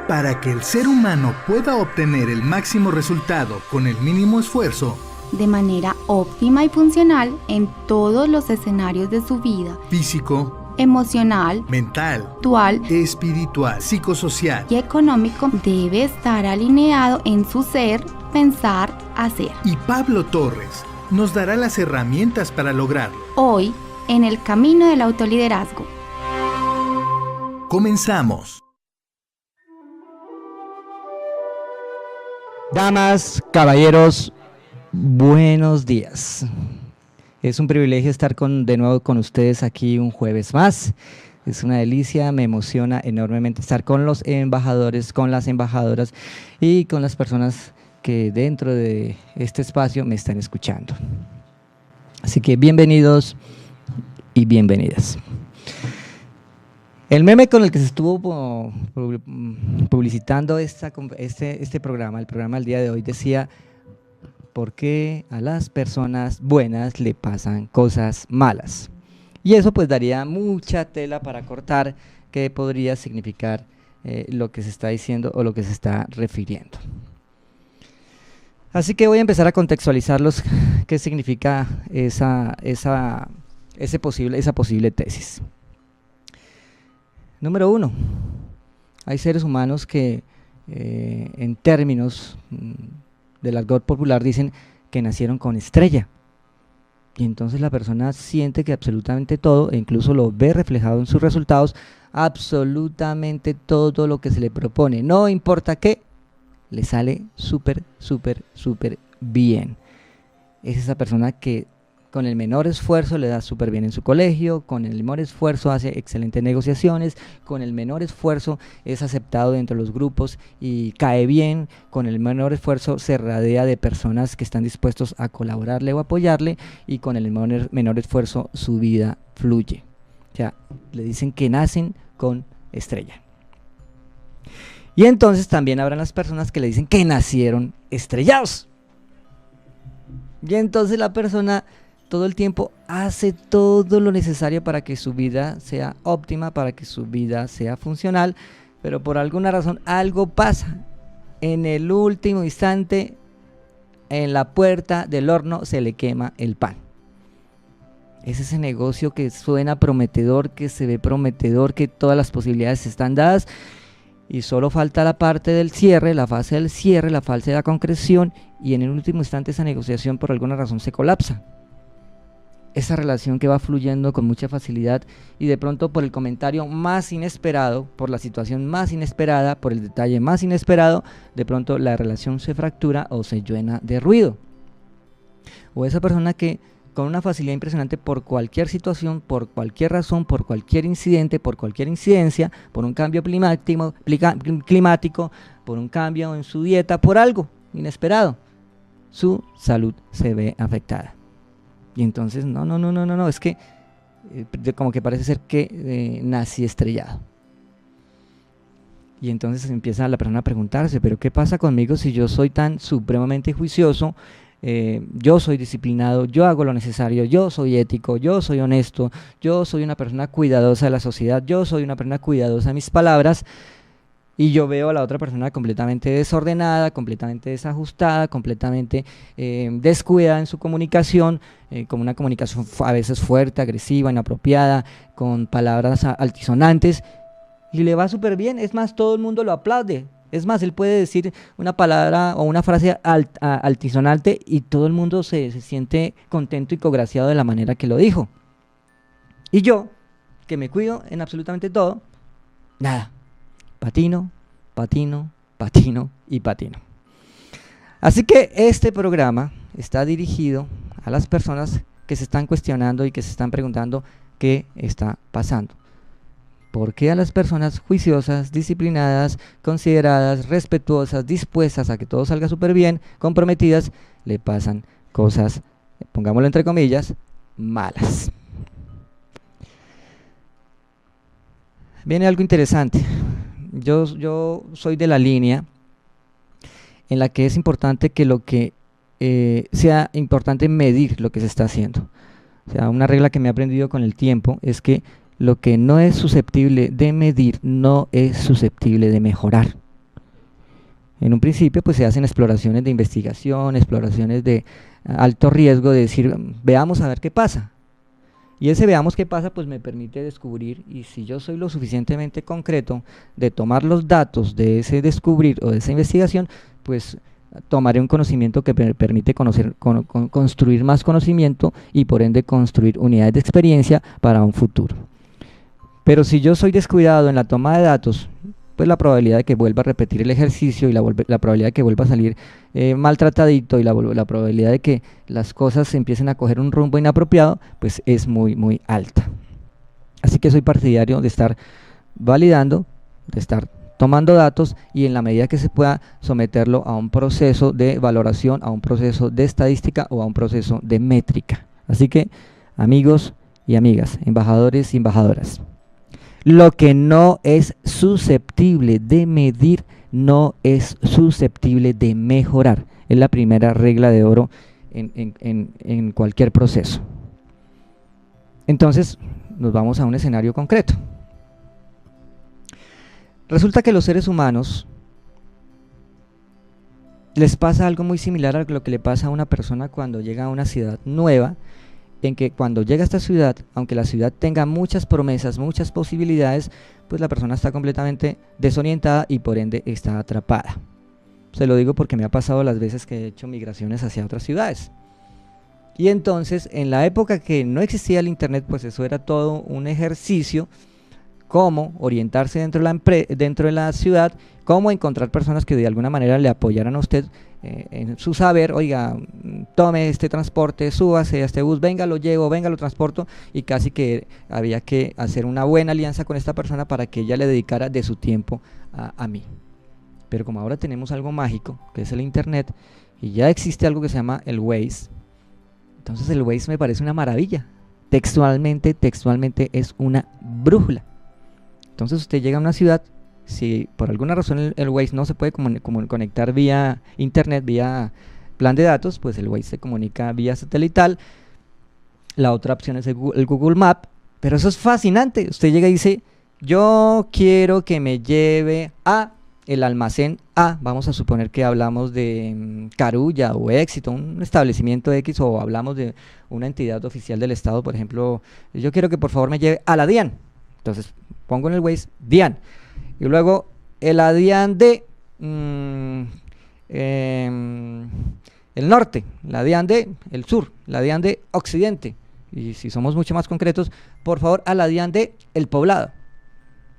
Para que el ser humano pueda obtener el máximo resultado con el mínimo esfuerzo, de manera óptima y funcional en todos los escenarios de su vida, físico, emocional, mental, actual, espiritual, psicosocial y económico, debe estar alineado en su ser, pensar, hacer. Y Pablo Torres nos dará las herramientas para lograrlo. Hoy, en el camino del autoliderazgo. Comenzamos. Damas, caballeros, buenos días. Es un privilegio estar de nuevo con ustedes aquí un jueves más. Es una delicia, me emociona enormemente estar con los embajadores, con las embajadoras y con las personas que dentro de este espacio me están escuchando. Así que bienvenidos y bienvenidas. El meme con el que se estuvo publicitando este programa, el programa del día de hoy, decía: ¿por qué a las personas buenas le pasan cosas malas? Y eso pues daría mucha tela para cortar qué podría significar lo que se está diciendo o lo que se está refiriendo. Así que voy a empezar a contextualizarlos qué significa esa posible tesis. Número 1, hay seres humanos que en términos del argot popular dicen que nacieron con estrella. Y entonces la persona siente que absolutamente todo, e incluso lo ve reflejado en sus resultados, absolutamente todo lo que se le propone, no importa qué, le sale súper bien. Es esa persona que con el menor esfuerzo le da súper bien en su colegio, con el menor esfuerzo hace excelentes negociaciones, con el menor esfuerzo es aceptado dentro de los grupos y cae bien, con el menor esfuerzo se rodea de personas que están dispuestos a colaborarle o apoyarle, y con el menor esfuerzo su vida fluye. O sea, le dicen que nacen con estrella. Y entonces también habrán las personas que le dicen que nacieron estrellados. Y entonces la persona todo el tiempo hace todo lo necesario para que su vida sea óptima, para que su vida sea funcional, pero por alguna razón algo pasa. En el último instante, en la puerta del horno se le quema el pan. Es ese negocio que suena prometedor, que se ve prometedor, que todas las posibilidades están dadas, y solo falta la parte del cierre, la fase del cierre, la fase de la concreción, y en el último instante esa negociación por alguna razón se colapsa. Esa relación que va fluyendo con mucha facilidad, y de pronto por el comentario más inesperado, por la situación más inesperada, por el detalle más inesperado, de pronto la relación se fractura o se llena de ruido. O esa persona que con una facilidad impresionante, por cualquier situación, por cualquier razón, por cualquier incidente, por cualquier incidencia, por un cambio climático, por un cambio en su dieta, por algo inesperado, su salud se ve afectada. Y entonces, no, es que como que parece ser que nací estrellado. Y entonces empieza la persona a preguntarse: ¿pero qué pasa conmigo si yo soy tan supremamente juicioso? Yo soy disciplinado, yo hago lo necesario, yo soy ético, yo soy honesto, yo soy una persona cuidadosa de la sociedad, yo soy una persona cuidadosa de mis palabras. Y yo veo a la otra persona completamente desordenada, completamente desajustada, completamente descuidada en su comunicación, con una comunicación a veces fuerte, agresiva, inapropiada, con palabras altisonantes, y le va súper bien. Es más, todo el mundo lo aplaude. Es más, él puede decir una palabra o una frase altisonante y todo el mundo se siente contento y congraciado de la manera que lo dijo. Y yo, que me cuido en absolutamente todo, nada. Patino. Así que este programa está dirigido a las personas que se están cuestionando y que se están preguntando qué está pasando. ¿Por qué a las personas juiciosas, disciplinadas, consideradas, respetuosas, dispuestas a que todo salga súper bien, comprometidas, le pasan cosas, pongámoslo entre comillas, malas? Viene algo interesante. Yo soy de la línea en la que es importante que sea importante medir lo que se está haciendo. O sea, una regla que me he aprendido con el tiempo es que lo que no es susceptible de medir no es susceptible de mejorar. En un principio pues se hacen exploraciones de investigación, exploraciones de alto riesgo, de decir, veamos a ver qué pasa. Y ese veamos qué pasa pues me permite descubrir, y si yo soy lo suficientemente concreto de tomar los datos de ese descubrir o de esa investigación, pues tomaré un conocimiento que me permite construir más conocimiento y por ende construir unidades de experiencia para un futuro. Pero si yo soy descuidado en la toma de datos, pues la probabilidad de que vuelva a repetir el ejercicio y la probabilidad de que vuelva a salir maltratadito y la probabilidad de que las cosas empiecen a coger un rumbo inapropiado, pues es muy, muy alta. Así que soy partidario de estar validando, de estar tomando datos y en la medida que se pueda someterlo a un proceso de valoración, a un proceso de estadística o a un proceso de métrica. Así que, amigos y amigas, embajadores y embajadoras, lo que no es susceptible de medir no es susceptible de mejorar. Es la primera regla de oro en cualquier proceso. Entonces, nos vamos a un escenario concreto. Resulta que los seres humanos les pasa algo muy similar a lo que le pasa a una persona cuando llega a una ciudad nueva, en que cuando llega a esta ciudad, aunque la ciudad tenga muchas promesas, muchas posibilidades, pues la persona está completamente desorientada y por ende está atrapada. Se lo digo porque me ha pasado las veces que he hecho migraciones hacia otras ciudades. Y entonces, en la época que no existía el internet, pues eso era todo un ejercicio, cómo orientarse dentro de la ciudad, cómo encontrar personas que de alguna manera le apoyaran a usted en su saber. Oiga, tome este transporte, súbase a este bus, venga, lo llevo, venga, lo transporto, y casi que había que hacer una buena alianza con esta persona para que ella le dedicara de su tiempo a mí. Pero como ahora tenemos algo mágico, que es el internet, y ya existe algo que se llama el Waze, entonces el Waze me parece una maravilla. Textualmente es una brújula. Entonces usted llega a una ciudad, si por alguna razón el Waze no se puede conectar vía internet, vía plan de datos, pues el Waze se comunica vía satelital. La otra opción es el Google Map, pero eso es fascinante. Usted llega y dice, yo quiero que me lleve a el almacén A, vamos a suponer que hablamos de Carulla o Éxito, un establecimiento X, o hablamos de una entidad oficial del Estado, por ejemplo, yo quiero que por favor me lleve a la DIAN. Entonces pongo en el Waze DIAN, y luego el DIAN de el norte, la DIAN de el sur, la DIAN de occidente, y si somos mucho más concretos, por favor a la DIAN de el Poblado,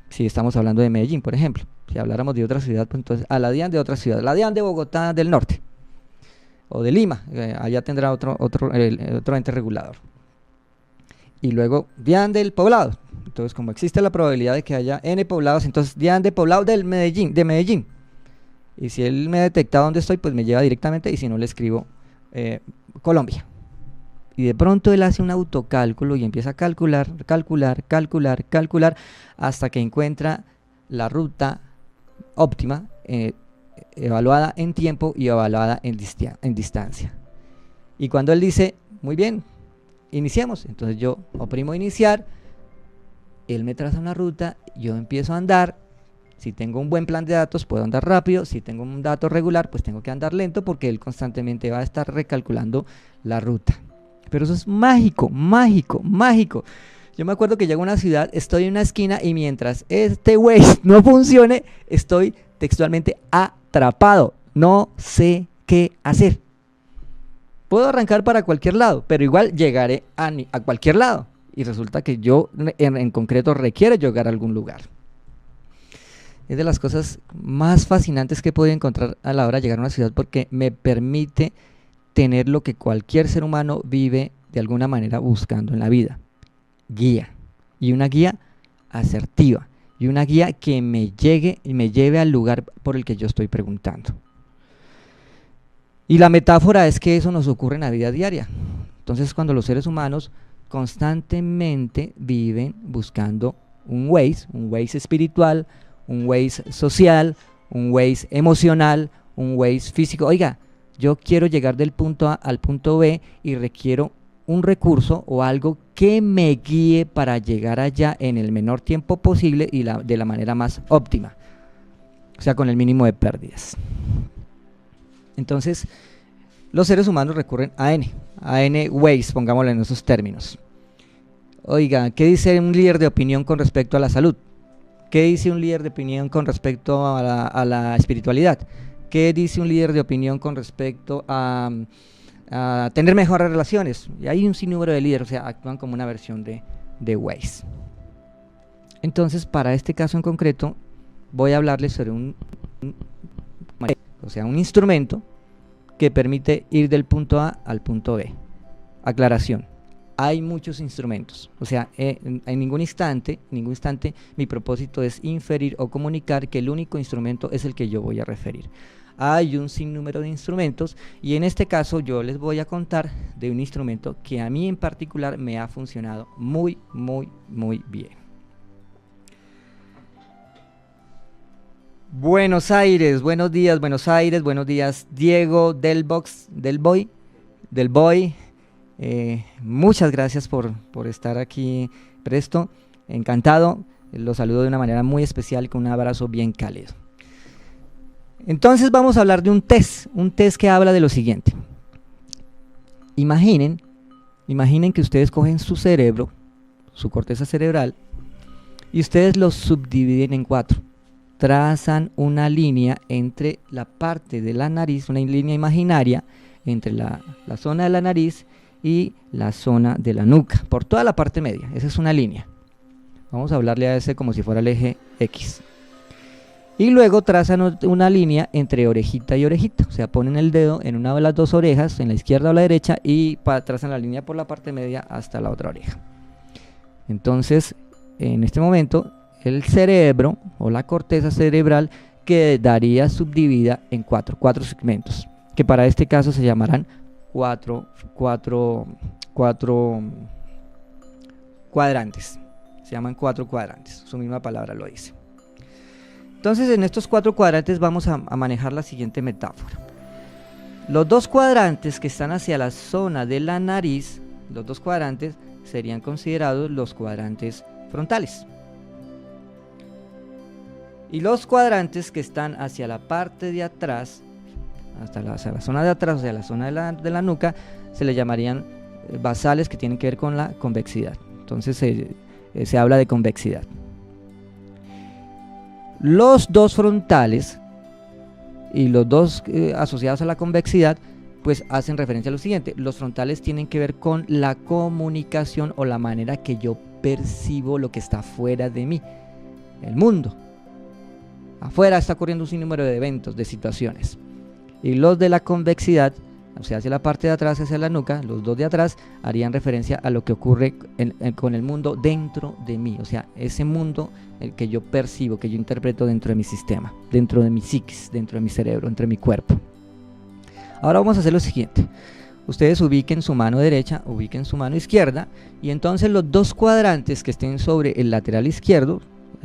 si estamos hablando de Medellín, por ejemplo. Si habláramos de otra ciudad, pues entonces a la DIAN de otra ciudad, la DIAN de Bogotá del norte, o de Lima, allá tendrá otro ente regulador. Y luego DIAN del Poblado. Entonces, como existe la probabilidad de que haya N poblados, entonces DIAN de Poblado de Medellín. Y si él me detecta dónde estoy, pues me lleva directamente, y si no, le escribo Colombia. Y de pronto él hace un autocálculo y empieza a calcular, hasta que encuentra la ruta óptima, evaluada en tiempo y evaluada en distancia. Y cuando él dice, muy bien, iniciamos, entonces yo oprimo iniciar, él me traza una ruta, yo empiezo a andar. Si tengo un buen plan de datos, puedo andar rápido. Si tengo un dato regular, pues tengo que andar lento, porque él constantemente va a estar recalculando la ruta. Pero eso es mágico. Yo me acuerdo que llego a una ciudad, estoy en una esquina, y mientras este Waze no funcione, estoy textualmente atrapado. No sé qué hacer. Puedo arrancar para cualquier lado, pero igual llegaré a cualquier lado. Y resulta que yo en concreto requiero llegar a algún lugar. Es de las cosas más fascinantes que he podido encontrar a la hora de llegar a una ciudad, porque me permite tener lo que cualquier ser humano vive de alguna manera buscando en la vida: guía, y una guía asertiva, y una guía que me lleve al lugar por el que yo estoy preguntando. Y la metáfora es que eso nos ocurre en la vida diaria. Entonces, cuando los seres humanos constantemente viven buscando un Waze espiritual, un Waze social, un Waze emocional, un Waze físico. Oiga, yo quiero llegar del punto A al punto B y requiero un recurso o algo que me guíe para llegar allá en el menor tiempo posible y de la manera más óptima. o sea, con el mínimo de pérdidas. Entonces, los seres humanos recurren a N ways, pongámoslo en esos términos. Oiga, ¿qué dice un líder de opinión con respecto a la salud? ¿Qué dice un líder de opinión con respecto a la espiritualidad? ¿Qué dice un líder de opinión con respecto a tener mejores relaciones? Y hay un sinnúmero de líderes, o sea, actúan como una versión de ways. Entonces, para este caso en concreto, voy a hablarles sobre un instrumento que permite ir del punto A al punto B. Aclaración: hay muchos instrumentos, o sea, en ningún instante mi propósito es inferir o comunicar que el único instrumento es el que yo voy a referir. Hay un sinnúmero de instrumentos y en este caso yo les voy a contar de un instrumento que a mí en particular me ha funcionado muy bien. Buenos Aires, buenos días Buenos Aires, buenos días Diego del Boy. Muchas gracias por estar aquí presto, encantado, los saludo de una manera muy especial con un abrazo bien cálido. Entonces vamos a hablar de un test que habla de lo siguiente. Imaginen que ustedes cogen su cerebro, su corteza cerebral, y ustedes lo subdividen en 4. Trazan una línea entre la parte de la nariz, una línea imaginaria entre la zona de la nariz y la zona de la nuca, por toda la parte media. Esa es una línea. Vamos a hablarle a ese como si fuera el eje X. Y luego trazan una línea entre orejita y orejita, o sea, ponen el dedo en una de las dos orejas, en la izquierda o la derecha, y trazan la línea por la parte media hasta la otra oreja. Entonces, en este momento, el cerebro o la corteza cerebral quedaría subdividida en 4 segmentos, que para este caso se llamarán 4 cuadrantes. Se llaman 4 cuadrantes, su misma palabra lo dice. Entonces, en estos 4 cuadrantes vamos a manejar la siguiente metáfora. Los 2 cuadrantes que están hacia la zona de la nariz, los 2 cuadrantes serían considerados los cuadrantes frontales. Y los cuadrantes que están hacia la parte de atrás, hacia la zona de atrás, o sea, la zona de la nuca, se le llamarían basales, que tienen que ver con la convexidad. Entonces se habla de convexidad. Los 2 frontales y los 2 asociados a la convexidad, pues hacen referencia a lo siguiente. Los frontales tienen que ver con la comunicación o la manera que yo percibo lo que está fuera de mí, el mundo. Afuera está ocurriendo un sinnúmero de eventos, de situaciones. Y los de la convexidad, o sea, hacia la parte de atrás, hacia la nuca, los 2 de atrás harían referencia a lo que ocurre con el mundo dentro de mí, o sea, ese mundo el que yo percibo, que yo interpreto dentro de mi sistema, dentro de mi psiquis, dentro de mi cerebro, dentro de mi cuerpo. Ahora vamos a hacer lo siguiente. Ustedes ubiquen su mano derecha, ubiquen su mano izquierda, y entonces los 2 cuadrantes que estén sobre el lateral izquierdo,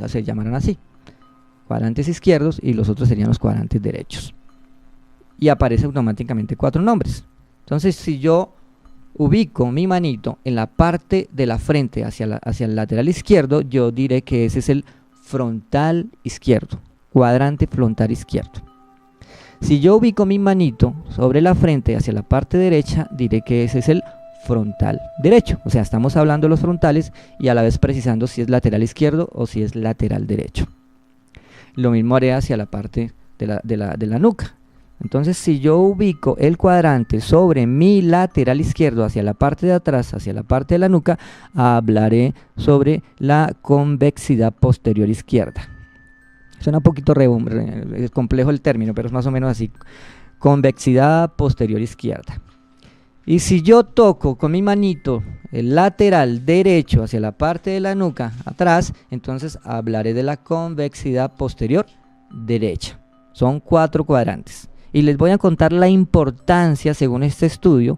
se llamarán así, cuadrantes izquierdos, y los otros serían los cuadrantes derechos. Y aparece automáticamente 4 nombres. Entonces, si yo ubico mi manito en la parte de la frente hacia el lateral izquierdo, yo diré que ese es el frontal izquierdo, cuadrante frontal izquierdo. Si yo ubico mi manito sobre la frente hacia la parte derecha, diré que ese es el frontal derecho. O sea, estamos hablando de los frontales y a la vez precisando si es lateral izquierdo o si es lateral derecho. Lo mismo haré hacia la parte de la nuca. Entonces, si yo ubico el cuadrante sobre mi lateral izquierdo hacia la parte de atrás, hacia la parte de la nuca, hablaré sobre la convexidad posterior izquierda. Suena un poquito es complejo el término, pero es más o menos así. Convexidad posterior izquierda. Y si yo toco con mi manito el lateral derecho hacia la parte de la nuca atrás, entonces hablaré de la convexidad posterior derecha. Son 4 cuadrantes. Y les voy a contar la importancia, según este estudio,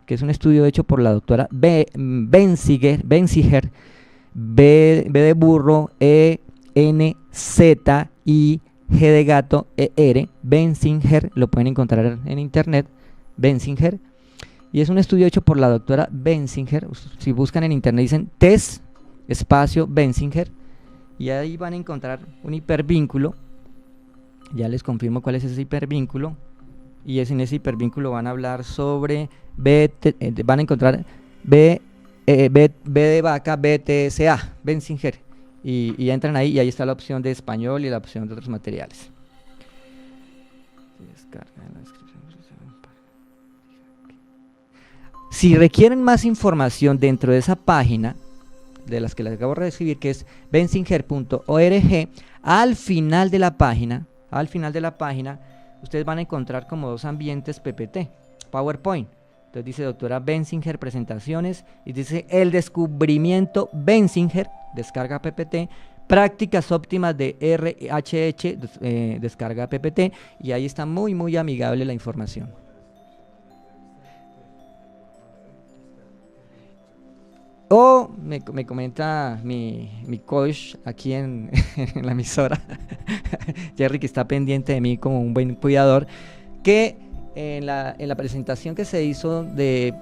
que es un estudio hecho por la doctora Benziger, B de burro, E-N-Z-I-G de gato, E-R, Benziger, lo pueden encontrar en internet, Benziger, y es un estudio hecho por la doctora Benziger. Si buscan en internet dicen test, espacio, Benziger, y ahí van a encontrar un hipervínculo Ya les confirmo cuál es ese hipervínculo. Y en ese hipervínculo van a hablar sobre van a encontrar B de vaca, BTSA, Benzinger. Y entran ahí y ahí está la opción de español y la opción de otros materiales. Si requieren más información dentro de esa página, de las que les acabo de recibir, que es benzinger.org, al final de la página, ustedes van a encontrar como dos ambientes PPT, PowerPoint. Entonces dice doctora Benzinger, presentaciones, y dice el descubrimiento Benzinger, descarga PPT, prácticas óptimas de RHH, descarga PPT, y ahí está muy amigable la información. O me comenta mi coach aquí en la emisora, Jerry, que está pendiente de mí como un buen cuidador, que en la presentación que se hizo de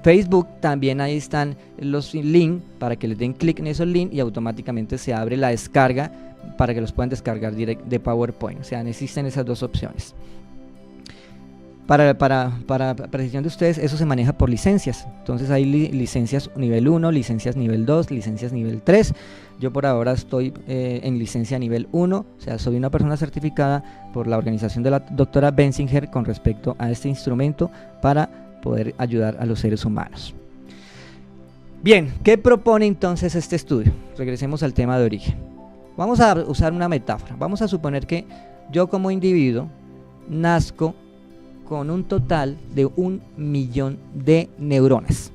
Facebook, también ahí están los links para que les den clic en esos links y automáticamente se abre la descarga para que los puedan descargar de PowerPoint. O sea, existen esas dos opciones. Para precisión de ustedes, eso se maneja por licencias. Entonces hay licencias nivel 1, licencias nivel 2, licencias nivel 3. Yo por ahora estoy en licencia nivel 1, o sea, soy una persona certificada por la organización de la doctora Benzinger con respecto a este instrumento para poder ayudar a los seres humanos. Bien, ¿qué propone entonces este estudio? Regresemos al tema de origen. Vamos a usar una metáfora. Vamos a suponer que yo como individuo nazco con un total de 1 millón de neuronas.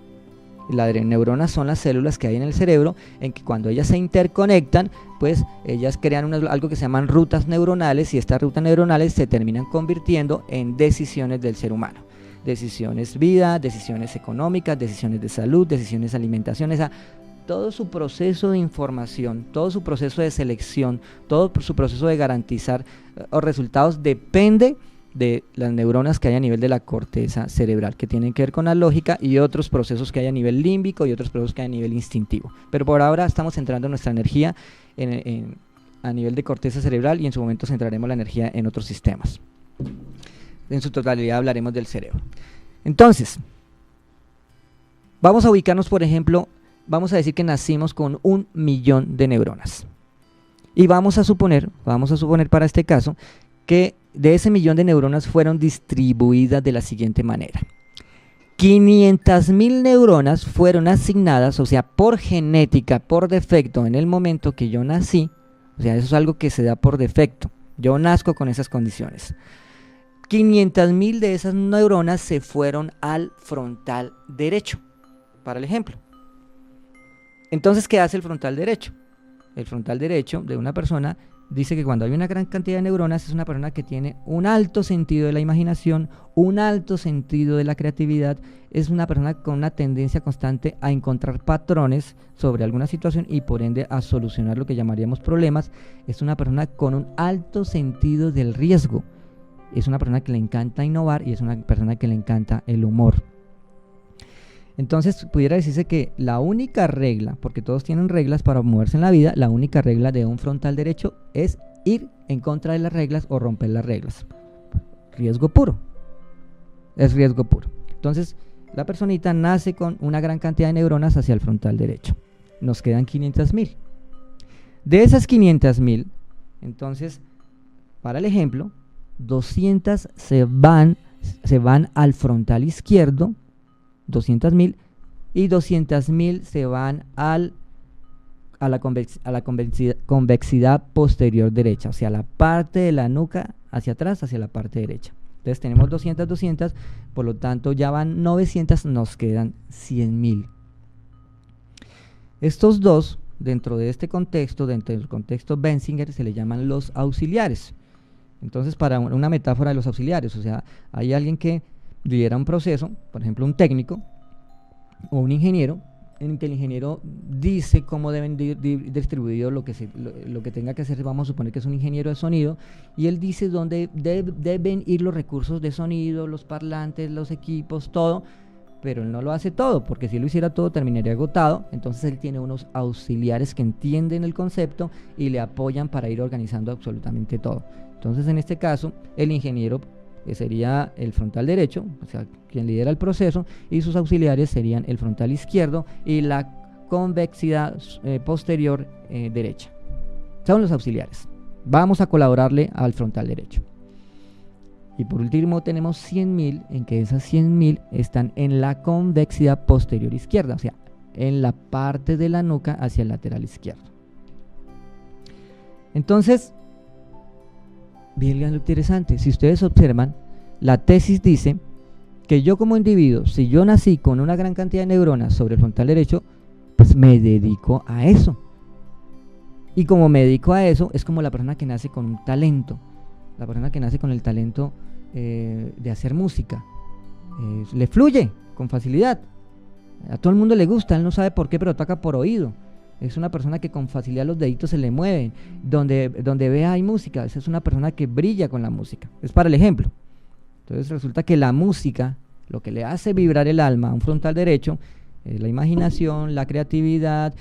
Las neuronas son las células que hay en el cerebro, en que cuando ellas se interconectan, pues ellas crean algo que se llaman rutas neuronales, y estas rutas neuronales se terminan convirtiendo en decisiones del ser humano. Decisiones vida, decisiones económicas, decisiones de salud, decisiones de alimentación, todo su proceso de información, todo su proceso de selección, todo su proceso de garantizar los resultados depende de las neuronas que hay a nivel de la corteza cerebral, que tienen que ver con la lógica, y otros procesos que hay a nivel límbico y otros procesos que hay a nivel instintivo. Pero por ahora estamos centrando nuestra energía a nivel de corteza cerebral, y en su momento centraremos la energía en otros sistemas. En su totalidad hablaremos del cerebro. Entonces, vamos a ubicarnos, por ejemplo, vamos a decir que nacimos con 1 millón de neuronas. Y vamos a suponer para este caso, que de ese millón de neuronas fueron distribuidas de la siguiente manera. 500.000 neuronas fueron asignadas, o sea, por genética, por defecto, en el momento que yo nací. O sea, eso es algo que se da por defecto. Yo nazco con esas condiciones. 500.000 de esas neuronas se fueron al frontal derecho, para el ejemplo. Entonces, ¿qué hace el frontal derecho? El frontal derecho de una persona dice que cuando hay una gran cantidad de neuronas es una persona que tiene un alto sentido de la imaginación, un alto sentido de la creatividad, es una persona con una tendencia constante a encontrar patrones sobre alguna situación y por ende a solucionar lo que llamaríamos problemas. Es una persona con un alto sentido del riesgo, es una persona que le encanta innovar y es una persona que le encanta el humor. Entonces pudiera decirse que la única regla, porque todos tienen reglas para moverse en la vida, la única regla de un frontal derecho es ir en contra de las reglas o romper las reglas. Riesgo puro. Es riesgo puro. Entonces la personita nace con una gran cantidad de neuronas hacia el frontal derecho. Nos quedan 500.000. De esas 500.000, entonces, para el ejemplo, 200 se van al frontal izquierdo, 200.000, y 200.000 se van a la convexidad posterior derecha, o sea, la parte de la nuca hacia atrás, hacia la parte derecha. Entonces tenemos 200, por lo tanto ya van 900, nos quedan 100.000. Estos dos, dentro de este contexto, dentro del contexto Benzinger, se le llaman los auxiliares. Entonces, para una metáfora de los auxiliares, o sea, hay alguien que lidera un proceso, por ejemplo un técnico o un ingeniero, en que el ingeniero dice cómo deben ir distribuido lo que tenga que hacer. Vamos a suponer que es un ingeniero de sonido, y él dice dónde deben ir los recursos de sonido, los parlantes, los equipos, todo, pero él no lo hace todo, porque si lo hiciera todo terminaría agotado. Entonces él tiene unos auxiliares que entienden el concepto y le apoyan para ir organizando absolutamente todo. Entonces en este caso el ingeniero sería el frontal derecho, o sea, quien lidera el proceso, y sus auxiliares serían el frontal izquierdo y la convexidad posterior derecha. Son los auxiliares. Vamos a colaborarle al frontal derecho. Y por último tenemos 100.000, en que esas 100.000 están en la convexidad posterior izquierda, o sea, en la parte de la nuca hacia el lateral izquierdo. Entonces, bien lo interesante, si ustedes observan, la tesis dice que yo como individuo, si yo nací con una gran cantidad de neuronas sobre el frontal derecho, pues me dedico a eso. Y como me dedico a eso, es como la persona que nace con un talento. La persona que nace con el talento de hacer música, le fluye con facilidad. A todo el mundo le gusta, él no sabe por qué, pero toca por oído. Es una persona que con facilidad los deditos se le mueven. Donde vea hay música, esa es una persona que brilla con la música. Es para el ejemplo. Entonces resulta que la música, lo que le hace vibrar el alma a un frontal derecho, es la imaginación, la creatividad,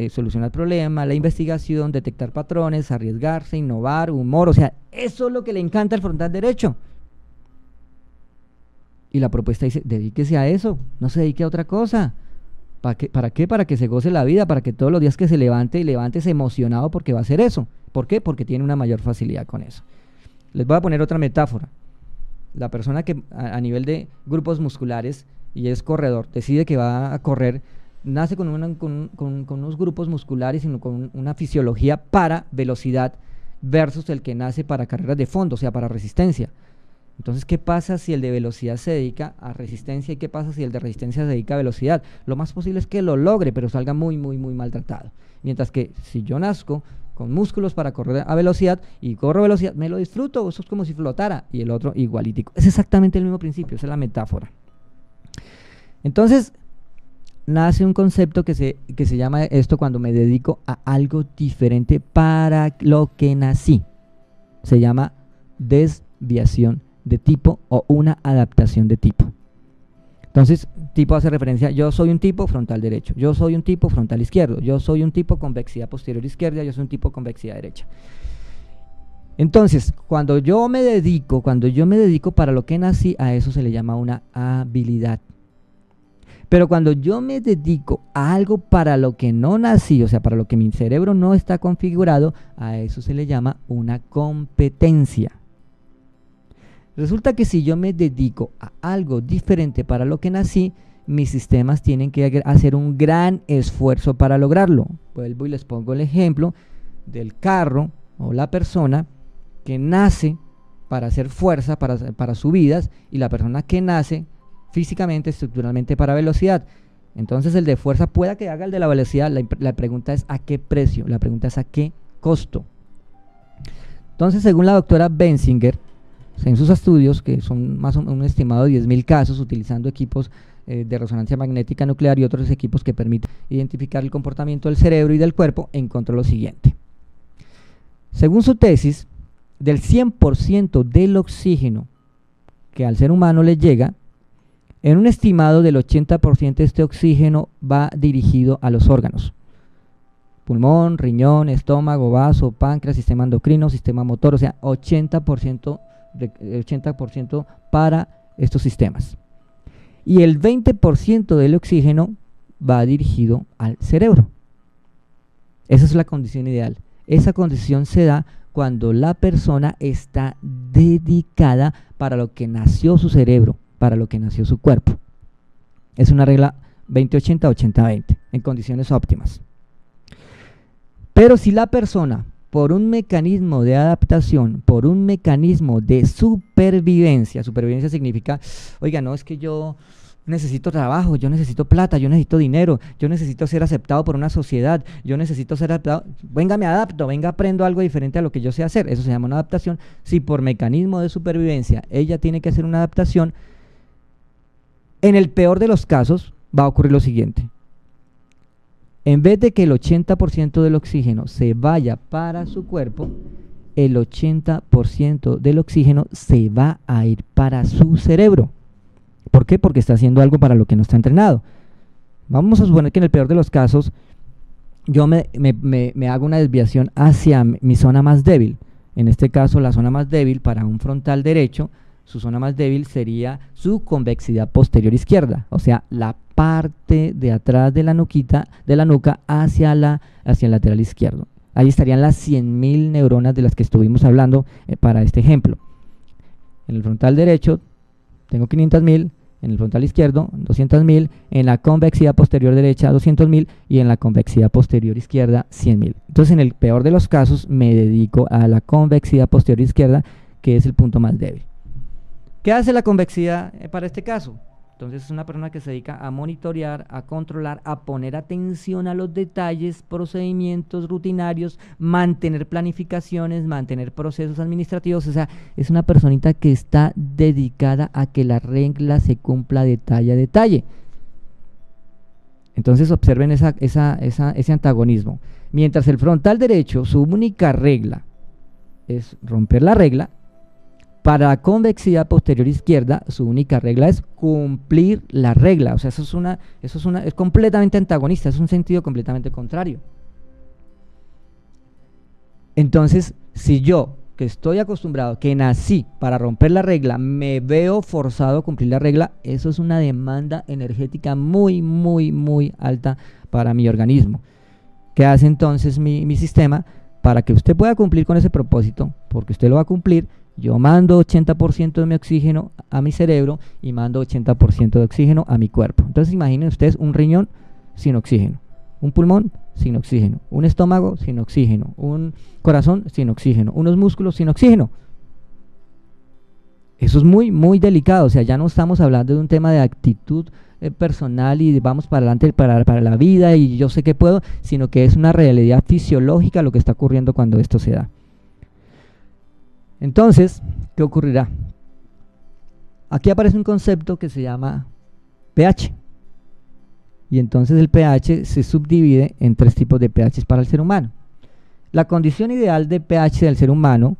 solucionar problemas, la investigación, detectar patrones, arriesgarse, innovar, humor. O sea, eso es lo que le encanta al frontal derecho. Y la propuesta dice, dedíquese a eso, no se dedique a otra cosa. ¿Para qué? Para que se goce la vida, para que todos los días que se levante y levántese emocionado porque va a hacer eso. ¿Por qué? Porque tiene una mayor facilidad con eso. Les voy a poner otra metáfora. La persona que a nivel de grupos musculares y es corredor, decide que va a correr, nace con unos grupos musculares, sino con una fisiología para velocidad versus el que nace para carreras de fondo, o sea, para resistencia. Entonces, ¿qué pasa si el de velocidad se dedica a resistencia y qué pasa si el de resistencia se dedica a velocidad? Lo más posible es que lo logre, pero salga muy maltratado. Mientras que si yo nazco con músculos para correr a velocidad y corro a velocidad, me lo disfruto, eso es como si flotara, y el otro igualitico. Es exactamente el mismo principio, esa es la metáfora. Entonces, nace un concepto que se llama esto cuando me dedico a algo diferente para lo que nací. Se llama desviación de tipo o una adaptación de tipo. Entonces, tipo hace referencia, yo soy un tipo frontal derecho, yo soy un tipo frontal izquierdo, yo soy un tipo convexidad posterior izquierda, yo soy un tipo convexidad derecha. Entonces, cuando yo me dedico para lo que nací, a eso se le llama una habilidad. Pero cuando yo me dedico a algo para lo que no nací, o sea, para lo que mi cerebro no está configurado, a eso se le llama una competencia. Resulta que si yo me dedico a algo diferente para lo que nací, mis sistemas tienen que hacer un gran esfuerzo para lograrlo. Vuelvo y les pongo el ejemplo del carro o la persona que nace para hacer fuerza, para subidas, y la persona que nace físicamente, estructuralmente para velocidad. Entonces el de fuerza pueda que haga el de la velocidad. La pregunta es ¿a qué precio? La pregunta es ¿a qué costo? Entonces, según la doctora Benzinger, en sus estudios, que son más o menos un estimado de 10.000 casos, utilizando equipos de resonancia magnética nuclear y otros equipos que permiten identificar el comportamiento del cerebro y del cuerpo, encontró lo siguiente. Según su tesis, del 100% del oxígeno que al ser humano le llega, en un estimado del 80% de este oxígeno va dirigido a los órganos: pulmón, riñón, estómago, vaso, páncreas, sistema endocrino, sistema motor, o sea, 80% para estos sistemas. Y el 20% del oxígeno va dirigido al cerebro. Esa es la condición ideal. Esa condición se da cuando la persona está dedicada para lo que nació su cerebro, para lo que nació su cuerpo. Es una regla 20-80, 80-20, en condiciones óptimas. Pero si la persona, por un mecanismo de adaptación, por un mecanismo de supervivencia significa, oiga, no, es que yo necesito trabajo, yo necesito plata, yo necesito dinero, yo necesito ser aceptado por una sociedad, yo necesito ser adaptado, venga, me adapto, venga, aprendo algo diferente a lo que yo sé hacer. Eso se llama una adaptación. Si por mecanismo de supervivencia ella tiene que hacer una adaptación, en el peor de los casos va a ocurrir lo siguiente: en vez de que el 80% del oxígeno se vaya para su cuerpo, el 80% del oxígeno se va a ir para su cerebro. ¿Por qué? Porque está haciendo algo para lo que no está entrenado. Vamos a suponer que en el peor de los casos yo me hago una desviación hacia mi zona más débil. En este caso, la zona más débil para un frontal derecho, su zona más débil sería su convexidad posterior izquierda, o sea, la parte de atrás de la nuca hacia el lateral izquierdo. Ahí estarían las 100.000 neuronas de las que estuvimos hablando para este ejemplo. En el frontal derecho tengo 500.000, en el frontal izquierdo 200.000, en la convexidad posterior derecha 200.000 y en la convexidad posterior izquierda 100.000. Entonces, en el peor de los casos me dedico a la convexidad posterior izquierda, que es el punto más débil. ¿Qué hace la convexidad para este caso? Entonces, es una persona que se dedica a monitorear, a controlar, a poner atención a los detalles, procedimientos rutinarios, mantener planificaciones, mantener procesos administrativos. O sea, es una personita que está dedicada a que la regla se cumpla detalle a detalle. Entonces, observen ese antagonismo. Mientras el frontal derecho, su única regla es romper la regla, para la convexidad posterior izquierda, su única regla es cumplir la regla. O sea, es completamente antagonista, es un sentido completamente contrario. Entonces, si yo, que estoy acostumbrado, que nací para romper la regla, me veo forzado a cumplir la regla, eso es una demanda energética muy, muy, muy alta para mi organismo. ¿Qué hace entonces mi sistema? Para que usted pueda cumplir con ese propósito, porque usted lo va a cumplir, yo mando 80% de mi oxígeno a mi cerebro y mando 80% de oxígeno a mi cuerpo. Entonces imaginen ustedes un riñón sin oxígeno, un pulmón sin oxígeno, un estómago sin oxígeno, un corazón sin oxígeno, unos músculos sin oxígeno. Eso es muy, muy delicado. O sea, ya no estamos hablando de un tema de actitud personal y de vamos para adelante para la vida y yo sé que puedo, sino que es una realidad fisiológica lo que está ocurriendo cuando esto se da. Entonces, ¿qué ocurrirá? Aquí aparece un concepto que se llama pH. Y entonces el pH se subdivide en 3 tipos de pH para el ser humano. La condición ideal de pH del ser humano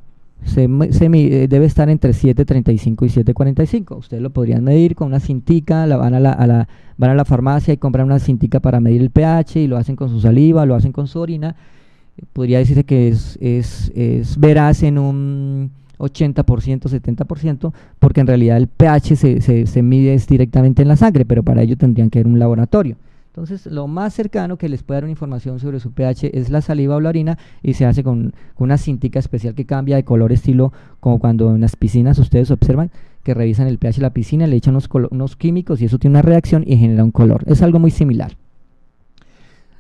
debe estar entre 7.35 y 7.45. Ustedes lo podrían medir con una cintica, van a la farmacia y compran una cintica para medir el pH y lo hacen con su saliva, lo hacen con su orina. Podría decirse que es veraz en un 80%, 70%, porque en realidad el pH se mide directamente en la sangre, pero para ello tendrían que ir a un laboratorio. Entonces, lo más cercano que les puede dar una información sobre su pH es la saliva o la orina, y se hace con una cintica especial que cambia de color, estilo como cuando en las piscinas ustedes observan que revisan el pH de la piscina, le echan unos químicos y eso tiene una reacción y genera un color. Es algo muy similar.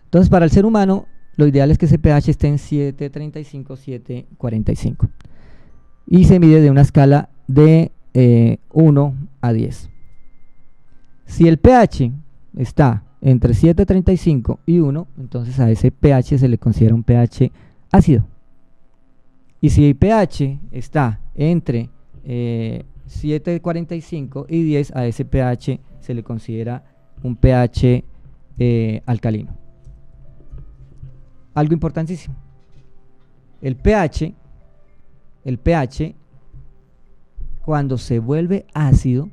Entonces, para el ser humano, lo ideal es que ese pH esté en 7.35, 7.45. Y se mide de una escala de 1 a 10. Si el pH está entre 7.35 y 1, entonces a ese pH se le considera un pH ácido. Y si el pH está entre 7.45 y 10, a ese pH se le considera un pH alcalino. Algo importantísimo. El pH, cuando se vuelve ácido,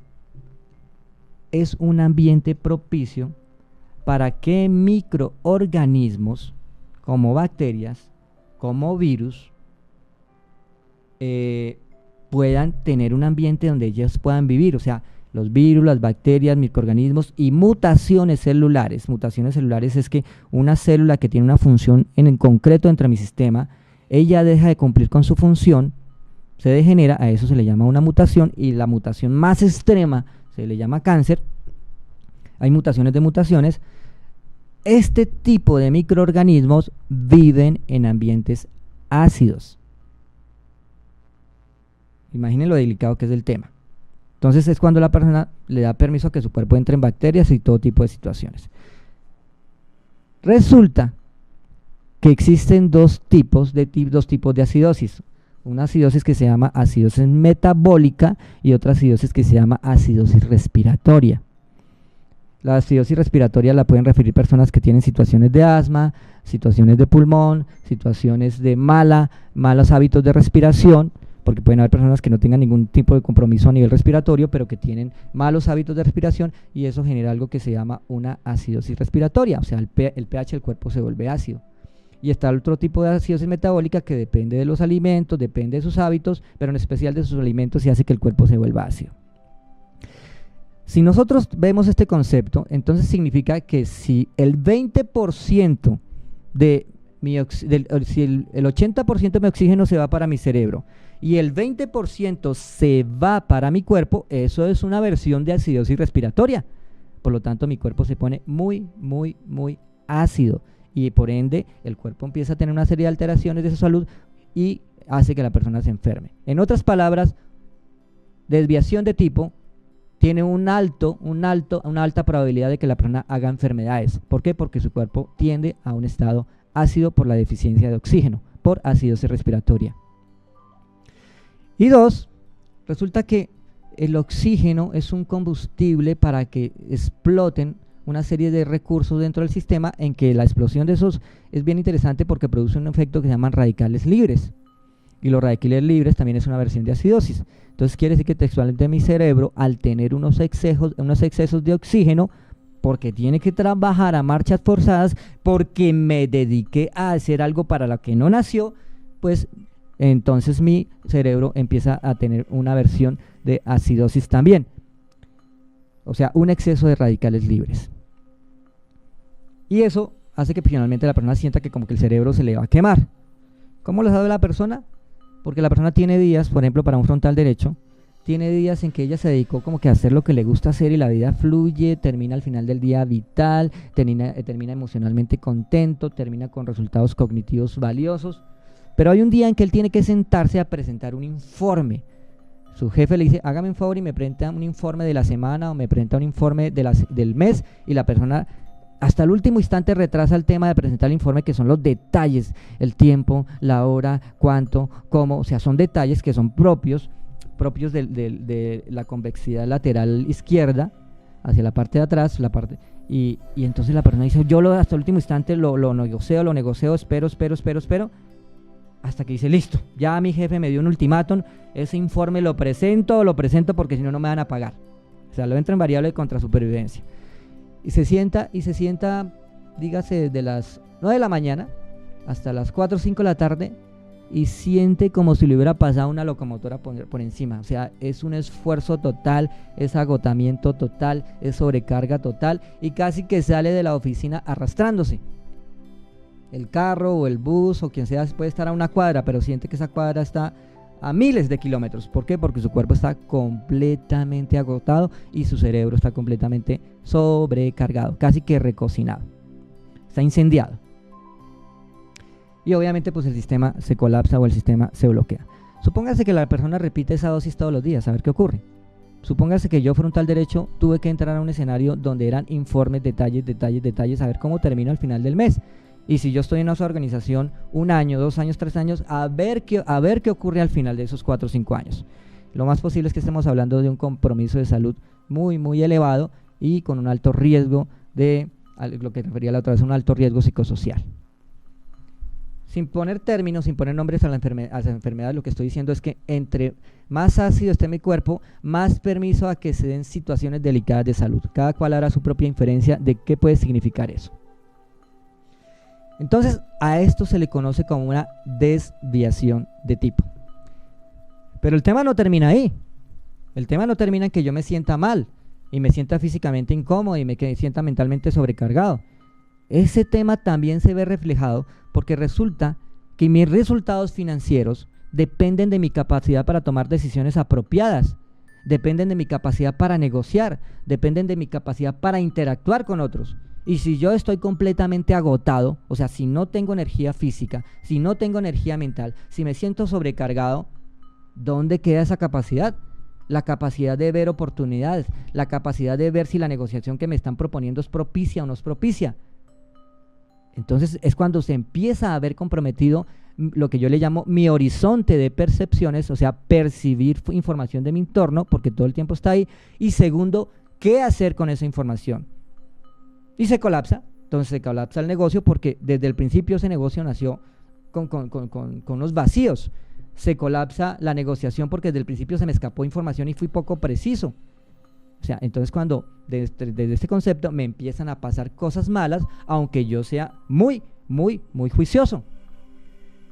es un ambiente propicio para que microorganismos como bacterias, como virus, puedan tener un ambiente donde ellos puedan vivir. O sea, los virus, las bacterias, microorganismos y mutaciones celulares. Mutaciones celulares es que una célula que tiene una función en concreto dentro de mi sistema, ella deja de cumplir con su función, se degenera, a eso se le llama una mutación, y la mutación más extrema se le llama cáncer. Hay mutaciones de mutaciones. Este tipo de microorganismos viven en ambientes ácidos. Imaginen lo delicado que es el tema. Entonces es cuando la persona le da permiso a que su cuerpo entre en bacterias y todo tipo de situaciones. Resulta que existen dos tipos de acidosis. Una acidosis que se llama acidosis metabólica y otra acidosis que se llama acidosis respiratoria. La acidosis respiratoria la pueden referir personas que tienen situaciones de asma, situaciones de pulmón, situaciones de malos hábitos de respiración, porque pueden haber personas que no tengan ningún tipo de compromiso a nivel respiratorio, pero que tienen malos hábitos de respiración, y eso genera algo que se llama una acidosis respiratoria, o sea, el pH del cuerpo se vuelve ácido. Y está el otro tipo de acidosis metabólica que depende de los alimentos, depende de sus hábitos, pero en especial de sus alimentos, y hace que el cuerpo se vuelva ácido. Si nosotros vemos este concepto, entonces significa que si el 20% si el 80% de mi oxígeno se va para mi cerebro y el 20% se va para mi cuerpo, eso es una versión de acidosis respiratoria. Por lo tanto, mi cuerpo se pone muy, muy, muy ácido, y por ende el cuerpo empieza a tener una serie de alteraciones de su salud y hace que la persona se enferme. En otras palabras, desviación de tipo tiene una alta probabilidad de que la persona haga enfermedades. ¿Por qué? Porque su cuerpo tiende a un estado ácido por la deficiencia de oxígeno, por acidosis respiratoria. Y dos, resulta que el oxígeno es un combustible para que exploten una serie de recursos dentro del sistema, en que la explosión de esos es bien interesante porque produce un efecto que se llaman radicales libres. Y los radicales libres también es una versión de acidosis. Entonces quiere decir que textualmente mi cerebro, al tener unos excesos de oxígeno, porque tiene que trabajar a marchas forzadas, porque me dediqué a hacer algo para lo que no nació, pues entonces mi cerebro empieza a tener una versión de acidosis también. O sea, un exceso de radicales libres. Y eso hace que finalmente la persona sienta que como que el cerebro se le va a quemar. ¿Cómo lo sabe la persona? Porque la persona tiene días, por ejemplo, para un frontal derecho, tiene días en que ella se dedicó como que a hacer lo que le gusta hacer y la vida fluye, termina al final del día vital, termina emocionalmente contento, termina con resultados cognitivos valiosos. Pero hay un día en que él tiene que sentarse a presentar un informe. Su jefe le dice, hágame un favor y me presenta un informe de la semana o me presenta un informe del mes, y la persona hasta el último instante retrasa el tema de presentar el informe, que son los detalles, el tiempo, la hora, cuánto, cómo, o sea, son detalles que son propios de la convexidad lateral izquierda hacia la parte de atrás, y entonces la persona dice, yo hasta el último instante lo negocio, espero, hasta que dice, listo, ya mi jefe me dio un ultimátum, ese informe lo presento porque si no, no me van a pagar. O sea, lo entra en variable de contrasupervivencia. Y se sienta, dígase, desde las 9 de la mañana hasta las 4 o 5 de la tarde, y siente como si le hubiera pasado una locomotora por encima. O sea, es un esfuerzo total, es agotamiento total, es sobrecarga total, y casi que sale de la oficina arrastrándose. El carro o el bus o quien sea puede estar a una cuadra, pero siente que esa cuadra está a miles de kilómetros. ¿Por qué? Porque su cuerpo está completamente agotado y su cerebro está completamente sobrecargado, casi que recocinado, está incendiado. Y obviamente pues el sistema se colapsa o el sistema se bloquea. Supóngase que la persona repite esa dosis todos los días, a ver qué ocurre. Supóngase que yo, frontal derecho, tuve que entrar a un escenario donde eran informes, detalles, a ver cómo termino al final del mes. Y si yo estoy en esa organización 1 año, 2 años, 3 años, a ver qué ocurre al final de esos 4 o 5 años. Lo más posible es que estemos hablando de un compromiso de salud muy, muy elevado y con un alto riesgo de, lo que refería la otra vez, un alto riesgo psicosocial. Sin poner términos, sin poner nombres a la enfermedad, lo que estoy diciendo es que entre más ácido esté mi cuerpo, más permiso a que se den situaciones delicadas de salud. Cada cual hará su propia inferencia de qué puede significar eso. Entonces, a esto se le conoce como una desviación de tipo. Pero el tema no termina ahí. El tema no termina en que yo me sienta mal y me sienta físicamente incómodo y me sienta mentalmente sobrecargado. Ese tema también se ve reflejado porque resulta que mis resultados financieros dependen de mi capacidad para tomar decisiones apropiadas, dependen de mi capacidad para negociar, dependen de mi capacidad para interactuar con otros. Y si yo estoy completamente agotado, o sea, si no tengo energía física, si no tengo energía mental, si me siento sobrecargado, ¿dónde queda esa capacidad? La capacidad de ver oportunidades, la capacidad de ver si la negociación que me están proponiendo es propicia o no es propicia. Entonces es cuando se empieza a ver comprometido lo que yo le llamo mi horizonte de percepciones, o sea, percibir información de mi entorno, porque todo el tiempo está ahí. Y segundo, ¿qué hacer con esa información? Y se colapsa. Entonces se colapsa el negocio porque desde el principio ese negocio nació con unos vacíos. se colapsa la negociación porque desde el principio se me escapó información y fui poco preciso. O sea, entonces cuando desde este concepto me empiezan a pasar cosas malas, aunque yo sea muy juicioso.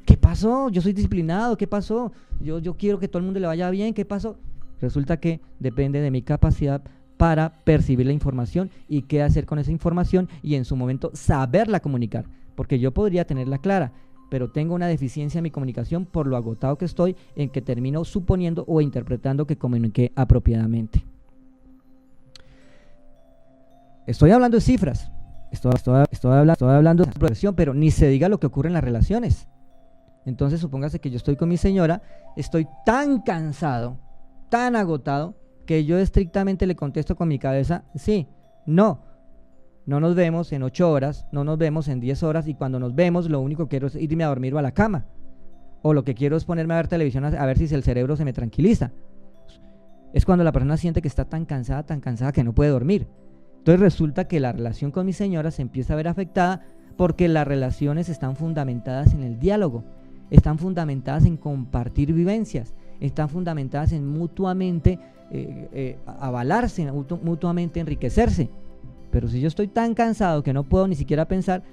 ¿Qué pasó? Yo soy disciplinado, ¿qué pasó? Yo quiero que todo el mundo le vaya bien, ¿qué pasó? Resulta que depende de mi capacidad para percibir la información y qué hacer con esa información y en su momento saberla comunicar, porque yo podría tenerla clara, pero tengo una deficiencia en mi comunicación por lo agotado que estoy, en que termino suponiendo o interpretando que comuniqué apropiadamente. Estoy hablando de cifras, estoy hablando de progresión, pero ni se diga lo que ocurre en las relaciones. Entonces supóngase que yo estoy con mi señora, estoy tan cansado, tan agotado, que yo estrictamente le contesto con mi cabeza, sí, no nos vemos en 8 horas, no nos vemos en 10 horas, y cuando nos vemos lo único que quiero es irme a dormir o a la cama, o lo que quiero es ponerme a ver televisión a ver si el cerebro se me tranquiliza. Es cuando la persona siente que está tan cansada que no puede dormir. Entonces resulta que la relación con mi señora se empieza a ver afectada porque las relaciones están fundamentadas en el diálogo, están fundamentadas en compartir vivencias, están fundamentadas en mutuamente avalarse, mutuamente enriquecerse. Pero si yo estoy tan cansado que no puedo ni siquiera pensar,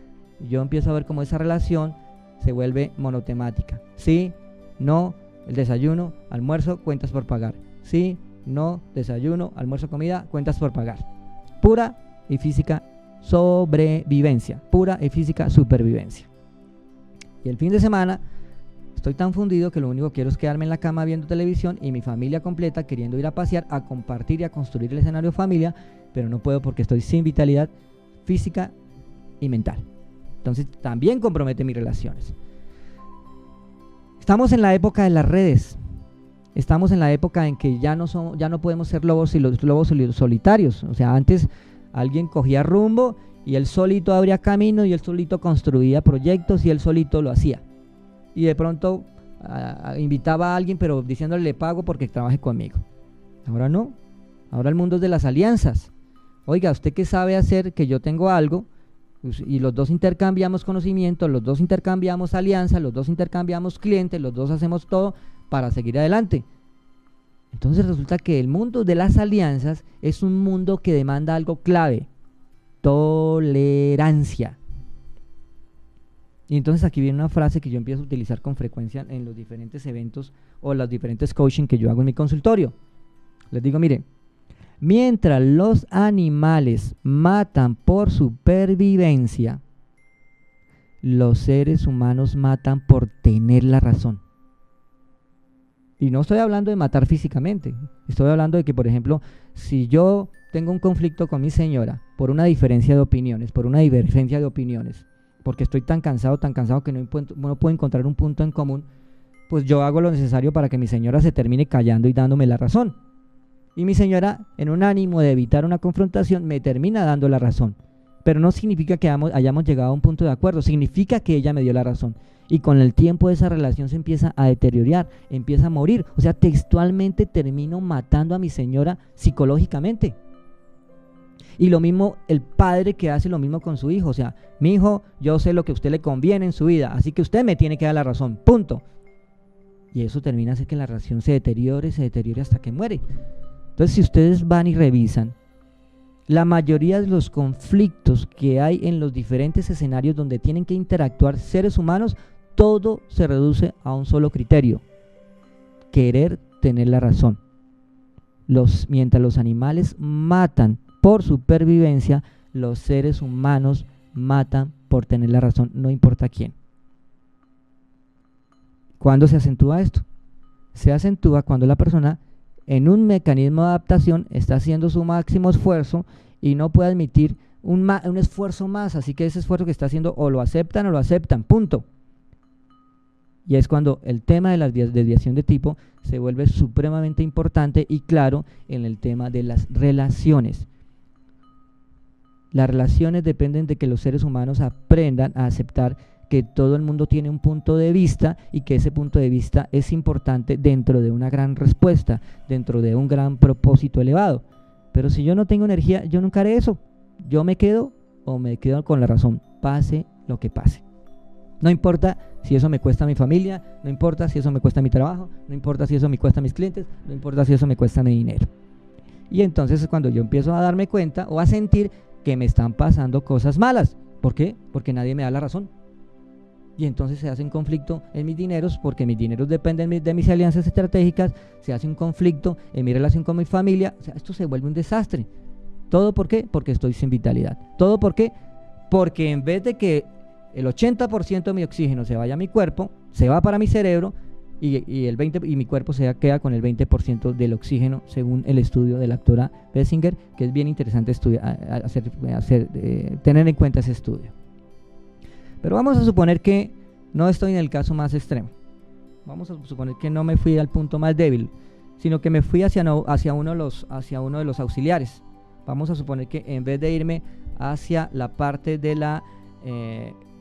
yo empiezo a ver cómo esa relación se vuelve monotemática. Sí, no, el desayuno, almuerzo, cuentas por pagar. Sí, no, desayuno, almuerzo, comida, cuentas por pagar. Pura y física sobrevivencia, pura y física supervivencia. Y el fin de semana estoy tan fundido que lo único que quiero es quedarme en la cama viendo televisión y mi familia completa queriendo ir a pasear, a compartir y a construir el escenario familia, pero no puedo porque estoy sin vitalidad física y mental. Entonces también compromete mis relaciones. Estamos en la época de las redes. Estamos en la época en que ya no podemos ser lobos solitarios. O sea, antes alguien cogía rumbo y él solito abría camino y él solito construía proyectos y él solito lo hacía. Y de pronto invitaba a alguien, pero diciéndole le pago porque trabaje conmigo. Ahora no. Ahora el mundo es de las alianzas. Oiga, ¿usted qué sabe hacer que yo tengo algo? Y los dos intercambiamos conocimiento, los dos intercambiamos alianza, los dos intercambiamos clientes, los dos hacemos todo para seguir adelante. Entonces resulta que el mundo de las alianzas es un mundo que demanda algo clave: tolerancia. Y entonces aquí viene una frase que yo empiezo a utilizar con frecuencia en los diferentes eventos o los diferentes coaching que yo hago en mi consultorio. Les digo, mire, mientras los animales matan por supervivencia, los seres humanos matan por tener la razón. Y no estoy hablando de matar físicamente, estoy hablando de que, por ejemplo, si yo tengo un conflicto con mi señora por una diferencia de opiniones, porque estoy tan cansado que no puedo encontrar un punto en común, pues yo hago lo necesario para que mi señora se termine callando y dándome la razón. Y mi señora, en un ánimo de evitar una confrontación, me termina dando la razón. Pero no significa que hayamos llegado a un punto de acuerdo, significa que ella me dio la razón. Y con el tiempo esa relación se empieza a deteriorar, empieza a morir. O sea, textualmente termino matando a mi señora psicológicamente. Y lo mismo el padre que hace lo mismo con su hijo. O sea, mi hijo, yo sé lo que a usted le conviene en su vida, así que usted me tiene que dar la razón, punto. Y eso termina haciendo que la relación se deteriore hasta que muere. Entonces, si ustedes van y revisan, la mayoría de los conflictos que hay en los diferentes escenarios donde tienen que interactuar seres humanos, todo se reduce a un solo criterio: querer tener la razón. Mientras los animales matan por supervivencia, los seres humanos matan por tener la razón, no importa quién. ¿Cuándo se acentúa esto? Se acentúa cuando la persona, en un mecanismo de adaptación, está haciendo su máximo esfuerzo y no puede admitir un esfuerzo más, así que ese esfuerzo que está haciendo o lo aceptan, punto. Y es cuando el tema de la desviación de tipo se vuelve supremamente importante y claro en el tema de las relaciones. Las relaciones dependen de que los seres humanos aprendan a aceptar que todo el mundo tiene un punto de vista y que ese punto de vista es importante dentro de una gran respuesta, dentro de un gran propósito elevado. Pero si yo no tengo energía, yo nunca haré eso. Yo me quedo con la razón, pase lo que pase. No importa si eso me cuesta a mi familia, no importa si eso me cuesta mi trabajo, no importa si eso me cuesta a mis clientes, no importa si eso me cuesta mi dinero. Y entonces es cuando yo empiezo a darme cuenta o a sentir que me están pasando cosas malas. ¿Por qué? Porque nadie me da la razón. Y entonces se hace un conflicto en mis dineros, porque mis dineros dependen de mis alianzas estratégicas, se hace un conflicto en mi relación con mi familia, o sea, esto se vuelve un desastre. ¿Todo por qué? Porque estoy sin vitalidad. ¿Todo por qué? Porque en vez de que el 80% de mi oxígeno se vaya a mi cuerpo, se va para mi cerebro y mi cuerpo queda con el 20% del oxígeno, según el estudio de la doctora Bessinger, que es bien interesante tener en cuenta ese estudio. Pero vamos a suponer que no estoy en el caso más extremo. Vamos a suponer que no me fui al punto más débil, sino que me fui hacia uno de los auxiliares. Vamos a suponer que en vez de irme hacia la parte de la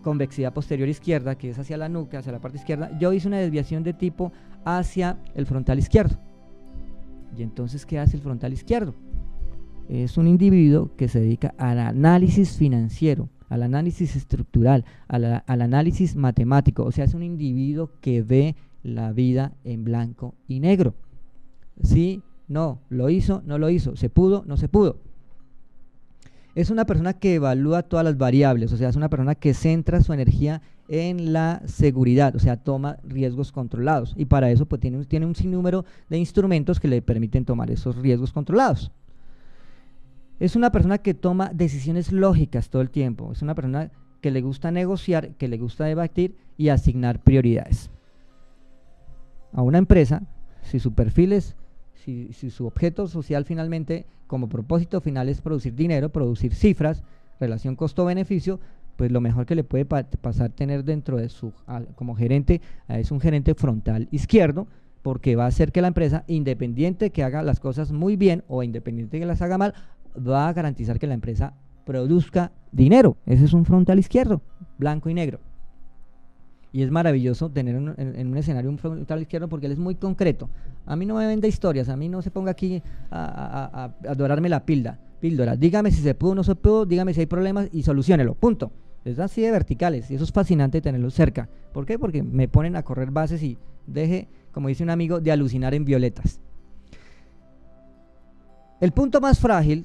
convexidad posterior izquierda, que es hacia la nuca, hacia la parte izquierda, yo hice una desviación de tipo hacia el frontal izquierdo. Y entonces, ¿qué hace el frontal izquierdo? Es un individuo que se dedica al análisis financiero, al análisis estructural, al análisis matemático. O sea, es un individuo que ve la vida en blanco y negro. Sí, no, lo hizo, no lo hizo, se pudo, no se pudo. Es una persona que evalúa todas las variables, o sea, es una persona que centra su energía en la seguridad, o sea, toma riesgos controlados, y para eso pues tiene un sinnúmero de instrumentos que le permiten tomar esos riesgos controlados. Es una persona que toma decisiones lógicas todo el tiempo, es una persona que le gusta negociar, que le gusta debatir y asignar prioridades. A una empresa, si su perfil es, si su objeto social finalmente, como propósito final es producir dinero, producir cifras, relación costo-beneficio, pues lo mejor que le puede pasar tener dentro de como gerente, es un gerente frontal izquierdo, porque va a hacer que la empresa, independiente que haga las cosas muy bien o independiente que las haga mal, va a garantizar que la empresa produzca dinero. Ese es un frontal izquierdo, blanco y negro. Y es maravilloso tener en un escenario un frontal izquierdo porque él es muy concreto. A mí no me venda historias, a mí no se ponga aquí a dorarme la píldora. Dígame si se pudo o no se pudo, dígame si hay problemas y soluciónelo, punto. Es así de verticales y eso es fascinante tenerlos cerca. ¿Por qué? Porque me ponen a correr bases y deje, como dice un amigo, de alucinar en violetas. El punto más frágil,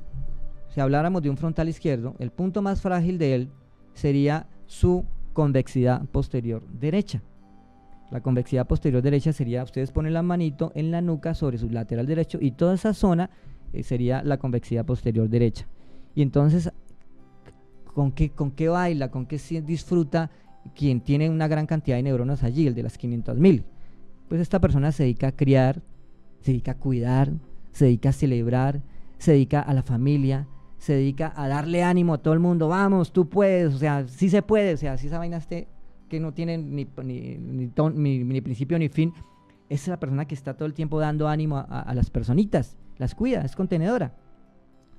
si habláramos de un frontal izquierdo, el punto más frágil de él sería su convexidad posterior derecha. La convexidad posterior derecha sería, ustedes ponen la manito en la nuca sobre su lateral derecho y toda esa zona sería la convexidad posterior derecha. Y entonces, ¿con qué baila? ¿Con qué disfruta quien tiene una gran cantidad de neuronas allí, el de las 500.000? Pues esta persona se dedica a criar, se dedica a cuidar, se dedica a celebrar, se dedica a la familia, se dedica a darle ánimo a todo el mundo. Vamos, tú puedes, o sea, sí se puede, o sea, si esa vaina que no tiene ni principio ni fin, es la persona que está todo el tiempo dando ánimo a las personitas, las cuida, es contenedora.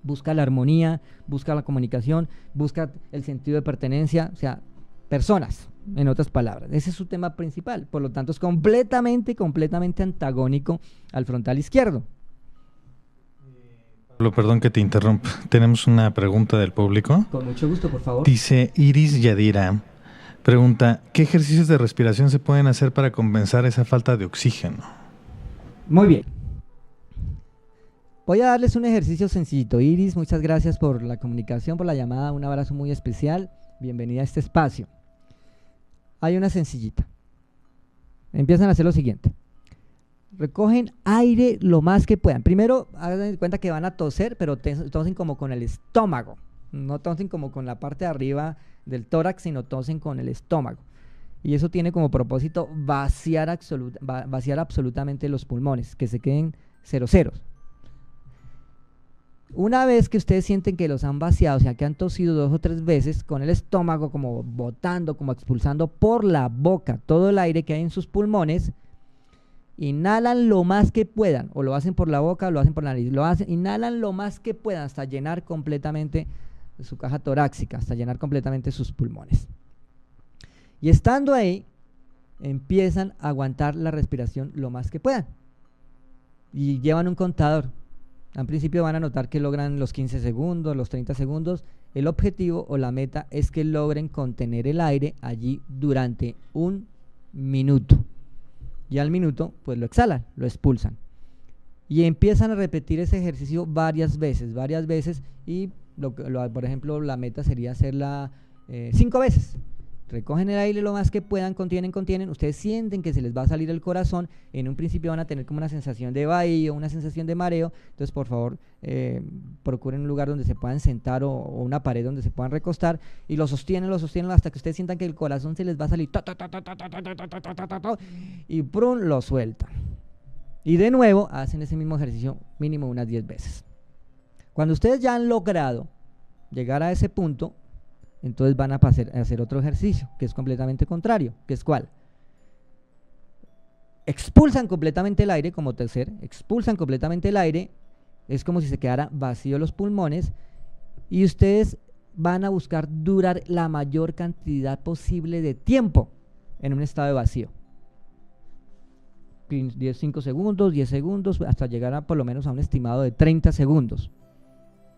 Busca la armonía, busca la comunicación, busca el sentido de pertenencia, o sea, personas, en otras palabras. Ese es su tema principal, por lo tanto es completamente antagónico al frontal izquierdo. Perdón que te interrumpa. Tenemos una pregunta del público. Con mucho gusto, por favor. Dice Iris Yadira. Pregunta, ¿qué ejercicios de respiración se pueden hacer para compensar esa falta de oxígeno? Muy bien. Voy a darles un ejercicio sencillito. Iris, muchas gracias por la comunicación, por la llamada. Un abrazo muy especial. Bienvenida a este espacio. Hay una sencillita. Empiezan a hacer lo siguiente. Recogen aire lo más que puedan. Primero, hagan de cuenta que van a toser, pero tosen como con el estómago. No tosen como con la parte de arriba del tórax, sino tosen con el estómago. Y eso tiene como propósito vaciar absolutamente los pulmones, que se queden ceros. Una vez que ustedes sienten que los han vaciado, o sea, que han tosido 2 o 3 veces, con el estómago como botando, como expulsando por la boca todo el aire que hay en sus pulmones, inhalan lo más que puedan, o lo hacen por la boca o lo hacen por la nariz, inhalan lo más que puedan hasta llenar completamente su caja torácica, hasta llenar completamente sus pulmones. Y estando ahí, empiezan a aguantar la respiración lo más que puedan. Y llevan un contador. Al principio van a notar que logran los 15 segundos, los 30 segundos, el objetivo o la meta es que logren contener el aire allí durante 1 minuto. Y al minuto, pues lo exhalan, lo expulsan. Y empiezan a repetir ese ejercicio varias veces y por ejemplo la meta sería hacerla 5 veces. Recogen el aire lo más que puedan, contienen, ustedes sienten que se les va a salir el corazón, en un principio van a tener como una sensación de vacío, una sensación de mareo, entonces por favor procuren un lugar donde se puedan sentar o una pared donde se puedan recostar y lo sostienen hasta que ustedes sientan que el corazón se les va a salir y ¡prum! Lo sueltan. Y de nuevo hacen ese mismo ejercicio mínimo unas 10 veces. Cuando ustedes ya han logrado llegar a ese punto, entonces van a hacer otro ejercicio que es completamente contrario, que es ¿cuál? Expulsan completamente el aire como tercer, expulsan completamente el aire, es como si se quedara vacío los pulmones y ustedes van a buscar durar la mayor cantidad posible de tiempo en un estado de vacío. 5 segundos, 10 segundos, hasta llegar a por lo menos a un estimado de 30 segundos.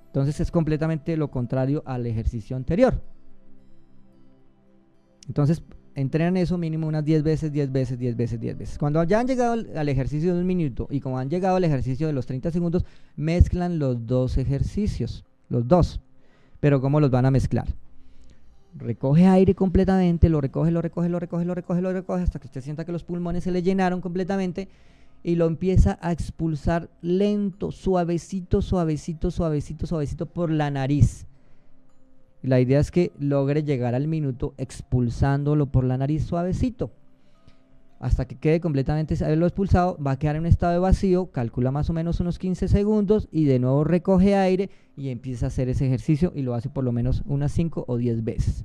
Entonces es completamente lo contrario al ejercicio anterior. Entonces entrenan eso mínimo unas 10 veces. Cuando ya han llegado al ejercicio de 1 minuto y como han llegado al ejercicio de los 30 segundos, mezclan los dos ejercicios, los dos. Pero ¿cómo los van a mezclar? Recoge aire completamente, lo recoge hasta que usted sienta que los pulmones se le llenaron completamente y lo empieza a expulsar lento, suavecito por la nariz. La idea es que logre llegar al minuto expulsándolo por la nariz suavecito. Hasta que quede completamente lo expulsado, va a quedar en un estado de vacío, calcula más o menos unos 15 segundos y de nuevo recoge aire y empieza a hacer ese ejercicio y lo hace por lo menos unas 5 o 10 veces.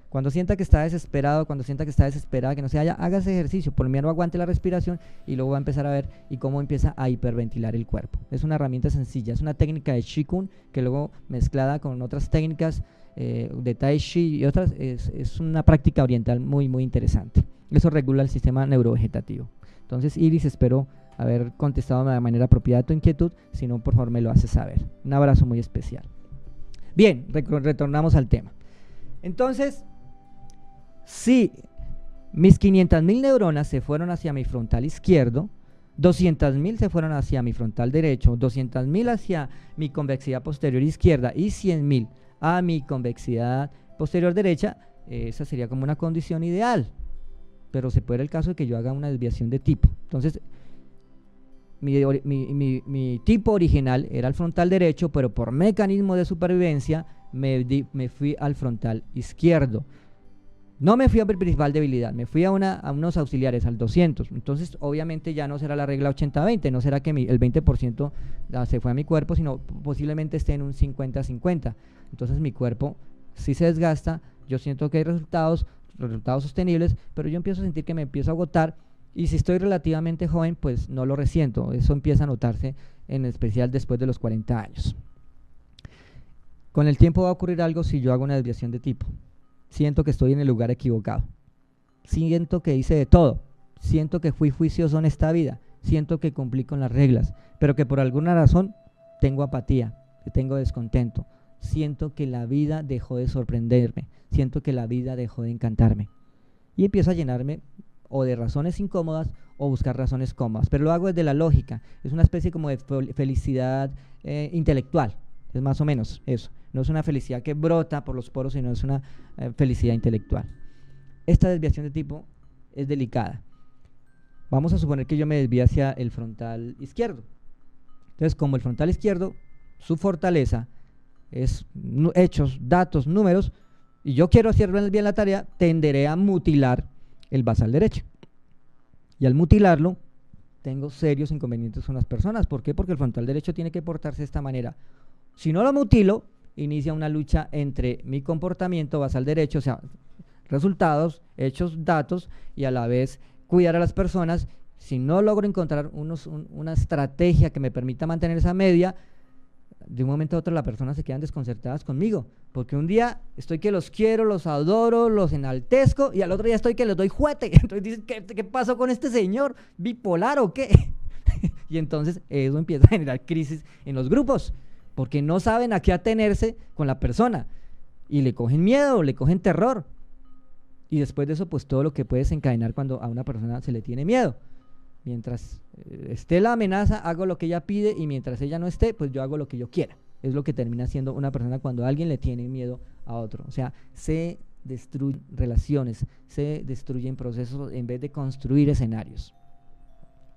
Cuando sienta que está desesperado, que no se haya, haga ese ejercicio, por lo menos aguante la respiración y luego va a empezar a ver y cómo empieza a hiperventilar el cuerpo. Es una herramienta sencilla, es una técnica de Qigong que luego mezclada con otras técnicas de Tai Chi y otras, es una práctica oriental muy interesante. Eso regula el sistema neurovegetativo. Entonces, Iris, espero haber contestado de manera apropiada a tu inquietud. Si no, por favor, me lo haces saber. Un abrazo muy especial. Bien, retornamos al tema. Entonces, si mis 500.000 neuronas se fueron hacia mi frontal izquierdo, 200.000 se fueron hacia mi frontal derecho, 200.000 hacia mi convexidad posterior izquierda y 100.000 a mi convexidad posterior derecha, esa sería como una condición ideal. Pero se puede dar el caso de que yo haga una desviación de tipo. Entonces, mi tipo original era el frontal derecho, pero por mecanismo de supervivencia me fui al frontal izquierdo. No me fui a mi principal debilidad, me fui a unos auxiliares, al 200. Entonces, obviamente ya no será la regla 80-20, no será que el 20% se fue a mi cuerpo, sino posiblemente esté en un 50-50. Entonces, mi cuerpo sí se desgasta, yo siento que hay resultados sostenibles, pero yo empiezo a sentir que me empiezo a agotar y si estoy relativamente joven, pues no lo resiento. Eso empieza a notarse en especial después de los 40 años. Con el tiempo va a ocurrir algo si yo hago una desviación de tipo. Siento que estoy en el lugar equivocado. Siento que hice de todo. Siento que fui juicioso en esta vida. Siento que cumplí con las reglas, pero que por alguna razón tengo apatía, que tengo descontento. Siento que la vida dejó de sorprenderme, siento que la vida dejó de encantarme. Y empiezo a llenarme o de razones incómodas o buscar razones cómodas, pero lo hago desde la lógica. Es una especie como de felicidad intelectual, es más o menos eso. No es una felicidad que brota por los poros, sino es una felicidad intelectual. Esta desviación de tipo es delicada. Vamos a suponer que yo me desvíe hacia el frontal izquierdo. Entonces, como el frontal izquierdo, su fortaleza es hechos, datos, números, y yo quiero hacer bien la tarea, tenderé a mutilar el basal derecho. Y al mutilarlo, tengo serios inconvenientes con las personas. ¿Por qué? Porque el frontal derecho tiene que portarse de esta manera. Si no lo mutilo, inicia una lucha entre mi comportamiento basal derecho, o sea, resultados, hechos, datos, y a la vez cuidar a las personas. Si no logro encontrar una estrategia que me permita mantener esa media, de un momento a otro las personas se quedan desconcertadas conmigo, porque un día estoy que los quiero, los adoro, los enaltezco, y al otro día estoy que les doy juguete. Entonces dicen, ¿qué pasó con este señor? ¿Bipolar o qué? Y entonces eso empieza a generar crisis en los grupos, porque no saben a qué atenerse con la persona. y le cogen miedo, le cogen terror. Y después de eso, pues todo lo que puede desencadenar cuando a una persona se le tiene miedo. Mientras esté la amenaza, hago lo que ella pide, y mientras ella no esté, pues yo hago lo que yo quiera. Es lo que termina siendo una persona cuando alguien le tiene miedo a otro. O sea, se destruyen relaciones, se destruyen procesos en vez de construir escenarios.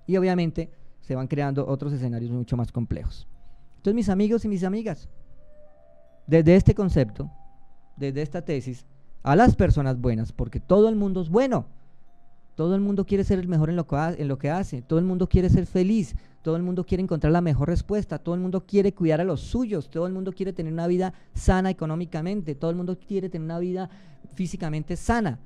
Y obviamente se van creando otros escenarios mucho más complejos. Entonces, mis amigos y mis amigas, desde este concepto, desde esta tesis, a las personas buenas, porque todo el mundo es bueno, todo el mundo quiere ser el mejor en lo que hace, todo el mundo quiere ser feliz, todo el mundo quiere encontrar la mejor respuesta, todo el mundo quiere cuidar a los suyos, todo el mundo quiere tener una vida sana económicamente, todo el mundo quiere tener una vida físicamente sana.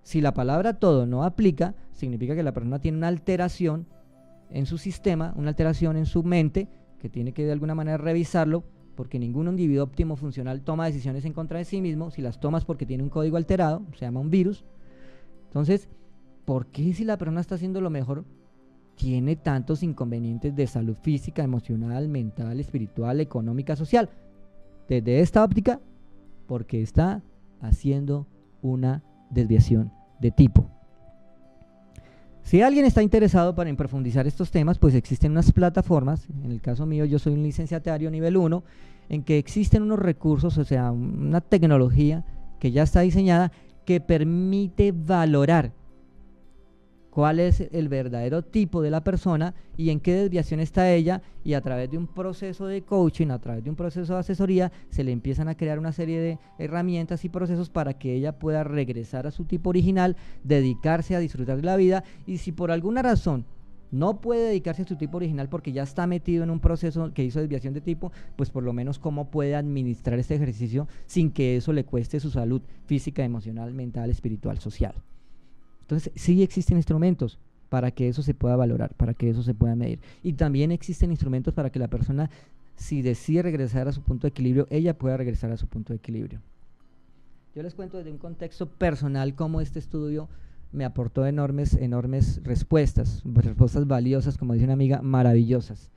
Si la palabra todo no aplica, significa que la persona tiene una alteración en su sistema, una alteración en su mente, que tiene que de alguna manera revisarlo, porque ningún individuo óptimo funcional toma decisiones en contra de sí mismo. Si las tomas porque tiene un código alterado, se llama un virus. Entonces, ¿por qué si la persona está haciendo lo mejor, tiene tantos inconvenientes de salud física, emocional, mental, espiritual, económica, social? Desde esta óptica, porque está haciendo una desviación de tipo. Si alguien está interesado en profundizar estos temas, pues existen unas plataformas. En el caso mío, yo soy un licenciatario nivel 1, en que existen unos recursos, o sea, una tecnología que ya está diseñada, que permite valorar cuál es el verdadero tipo de la persona y en qué desviación está ella, y a través de un proceso de coaching, a través de un proceso de asesoría, se le empiezan a crear una serie de herramientas y procesos para que ella pueda regresar a su tipo original, dedicarse a disfrutar de la vida. Y si por alguna razón no puede dedicarse a su tipo original porque ya está metido en un proceso que hizo desviación de tipo, pues por lo menos cómo puede administrar este ejercicio sin que eso le cueste su salud física, emocional, mental, espiritual, social. Entonces, sí existen instrumentos para que eso se pueda valorar, para que eso se pueda medir. Y también existen instrumentos para que la persona, si decide regresar a su punto de equilibrio, ella pueda regresar a su punto de equilibrio. Yo les cuento desde un contexto personal cómo este estudio me aportó enormes respuestas valiosas, como dice una amiga, maravillosas.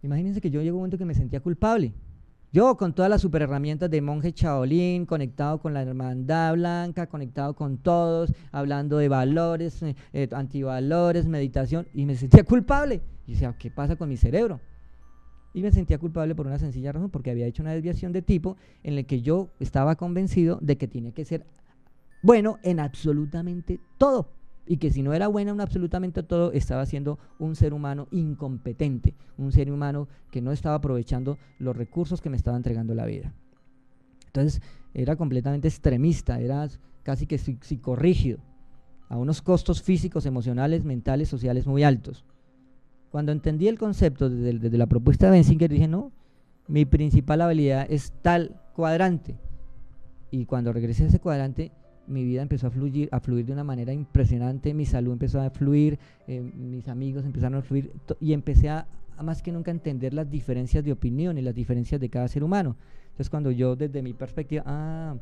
Imagínense que yo llegó un momento que me sentía culpable. Yo, con todas las super herramientas de monje Shaolin, conectado con la hermandad blanca, conectado con todos, hablando de valores, antivalores, meditación, y me sentía culpable. Y decía, ¿qué pasa con mi cerebro? Y me sentía culpable por una sencilla razón, porque había hecho una desviación de tipo en la que yo estaba convencido de que tenía que ser bueno en absolutamente todo, y que si no era bueno en absolutamente todo, estaba siendo un ser humano incompetente, un ser humano que no estaba aprovechando los recursos que me estaba entregando la vida. Entonces era completamente extremista, era casi que psicorrígido, a unos costos físicos, emocionales, mentales, sociales muy altos. Cuando entendí el concepto desde la propuesta de Benzinger, dije, no, mi principal habilidad es tal cuadrante. Y cuando regresé a ese cuadrante, mi vida empezó a fluir de una manera impresionante, mi salud empezó a fluir, mis amigos empezaron a fluir, y empecé a más que nunca entender las diferencias de opinión y las diferencias de cada ser humano. Entonces, cuando yo desde mi perspectiva,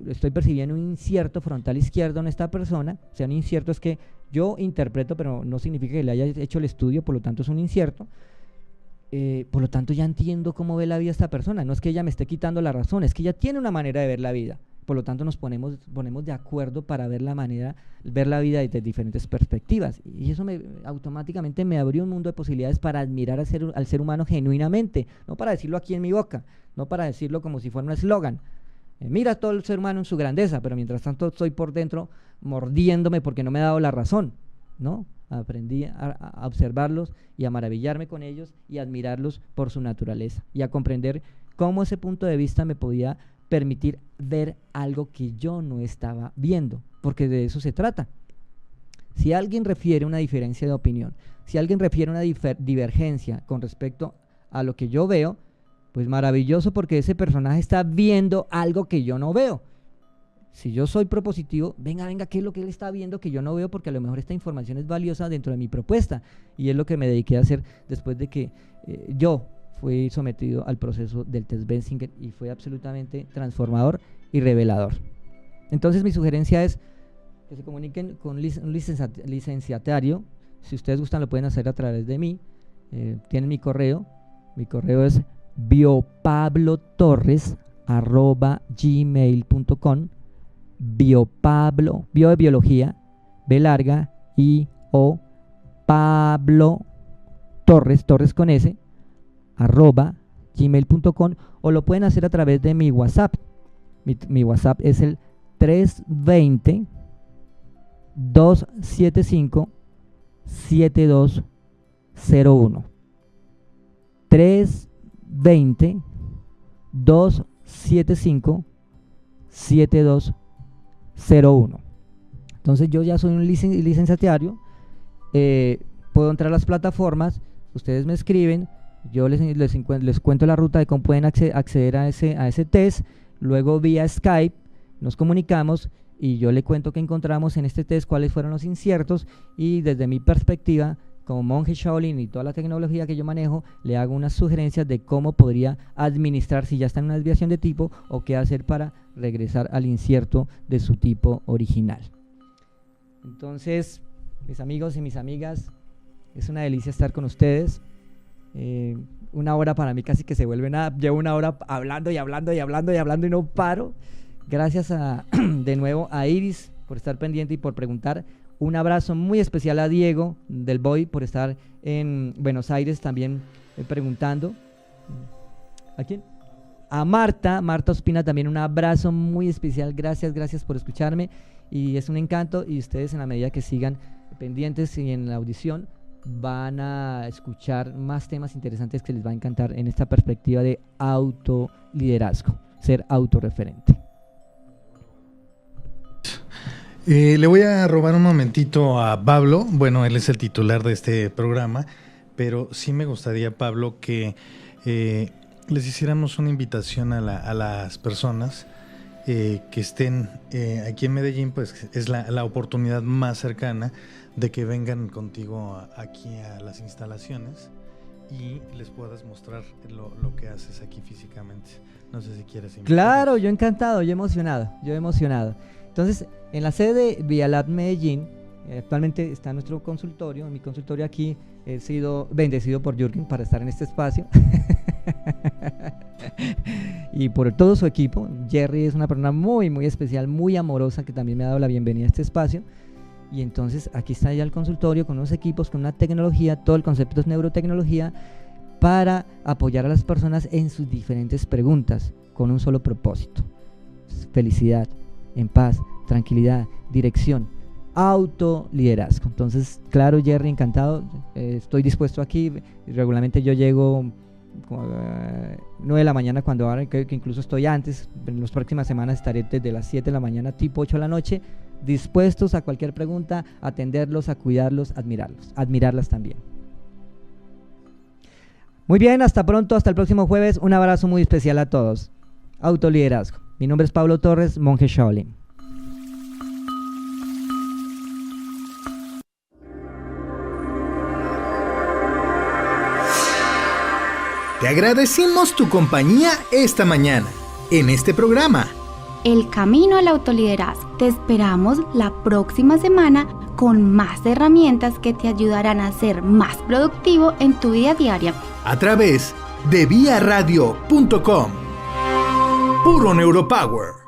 estoy percibiendo un incierto frontal izquierdo en esta persona, o sea, un incierto es que yo interpreto, pero no significa que le haya hecho el estudio, por lo tanto es un incierto. Por lo tanto ya entiendo cómo ve la vida esta persona. No es que ella me esté quitando la razón, es que ella tiene una manera de ver la vida. Por lo tanto nos ponemos de acuerdo para ver la vida desde diferentes perspectivas, y eso automáticamente me abrió un mundo de posibilidades para admirar al ser humano genuinamente, no para decirlo aquí en mi boca, no para decirlo como si fuera un eslogan. Mira todo el ser humano en su grandeza, pero mientras tanto estoy por dentro mordiéndome porque no me ha dado la razón, ¿no? Aprendí a observarlos y a maravillarme con ellos y a admirarlos por su naturaleza, y a comprender cómo ese punto de vista me podía permitir ver algo que yo no estaba viendo, porque de eso se trata. Si alguien refiere una diferencia de opinión, si alguien refiere una divergencia con respecto a lo que yo veo, pues maravilloso, porque ese personaje está viendo algo que yo no veo. Si yo soy propositivo, venga, ¿qué es lo que él está viendo que yo no veo? Porque a lo mejor esta información es valiosa dentro de mi propuesta, y es lo que me dediqué a hacer después de que yo fui sometido al proceso del test Benzinger, y fue absolutamente transformador y revelador. Entonces mi sugerencia es que se comuniquen con un licenciatario. Si ustedes gustan, lo pueden hacer a través de mí. Tienen mi correo es biopablotorres@gmail.com. Biopablo, bio de biología, B larga, I, O, Pablo Torres, Torres con S, @gmail.com, o lo pueden hacer a través de mi WhatsApp. Mi WhatsApp es el 320-275-7201. 320-275-7201. Entonces yo ya soy un licenciatario, puedo entrar a las plataformas, ustedes me escriben, yo les cuento la ruta de cómo pueden acceder a ese test, luego vía Skype nos comunicamos y yo le cuento qué encontramos en este test, cuáles fueron los inciertos, y desde mi perspectiva como monje Shaolin y toda la tecnología que yo manejo, le hago unas sugerencias de cómo podría administrar si ya está en una desviación de tipo o qué hacer para regresar al incierto de su tipo original. Entonces, mis amigos y mis amigas, es una delicia estar con ustedes. Una hora para mí casi que se vuelve nada. Llevo una hora hablando y no paro. Gracias de nuevo a Iris por estar pendiente y por preguntar. Un abrazo muy especial a Diego del Boy por estar en Buenos Aires también preguntando. ¿A quién? A Marta Ospina también un abrazo muy especial. Gracias por escucharme y es un encanto, y ustedes en la medida que sigan pendientes y en la audición van a escuchar más temas interesantes que les va a encantar en esta perspectiva de autoliderazgo, ser autorreferente. Le voy a robar un momentito a Pablo. Bueno, él es el titular de este programa, pero sí me gustaría, Pablo, que les hiciéramos una invitación a las personas que estén aquí en Medellín, pues es la oportunidad más cercana de que vengan contigo aquí a las instalaciones y les puedas mostrar lo que haces aquí físicamente. No sé si quieres invitarlos. Claro, yo encantado, yo emocionado. Entonces, en la sede de Vialab Medellín, actualmente está nuestro consultorio. En mi consultorio aquí he sido bendecido por Jürgen para estar en este espacio. Y por todo su equipo. Jerry es una persona muy, muy especial, muy amorosa, que también me ha dado la bienvenida a este espacio. Y entonces aquí está ya el consultorio con unos equipos, con una tecnología, todo el concepto es neurotecnología, para apoyar a las personas en sus diferentes preguntas, con un solo propósito: felicidad, en paz, tranquilidad, dirección, autoliderazgo. Entonces, claro, Jerry, encantado, estoy dispuesto aquí. Regularmente yo llego 9 de la mañana, cuando ahora que incluso estoy antes. En las próximas semanas estaré desde las 7 de la mañana tipo 8 de la noche, dispuestos a cualquier pregunta, a atenderlos, a cuidarlos, admirarlas también. Muy bien, hasta pronto, hasta el próximo jueves. Un abrazo muy especial a todos. Autoliderazgo. Mi nombre es Pablo Torres, monje Shaolin. Te agradecemos tu compañía esta mañana en este programa. El camino al autoliderazgo. Te esperamos la próxima semana con más herramientas que te ayudarán a ser más productivo en tu vida diaria. A través de viaradio.com. Puro Neuropower.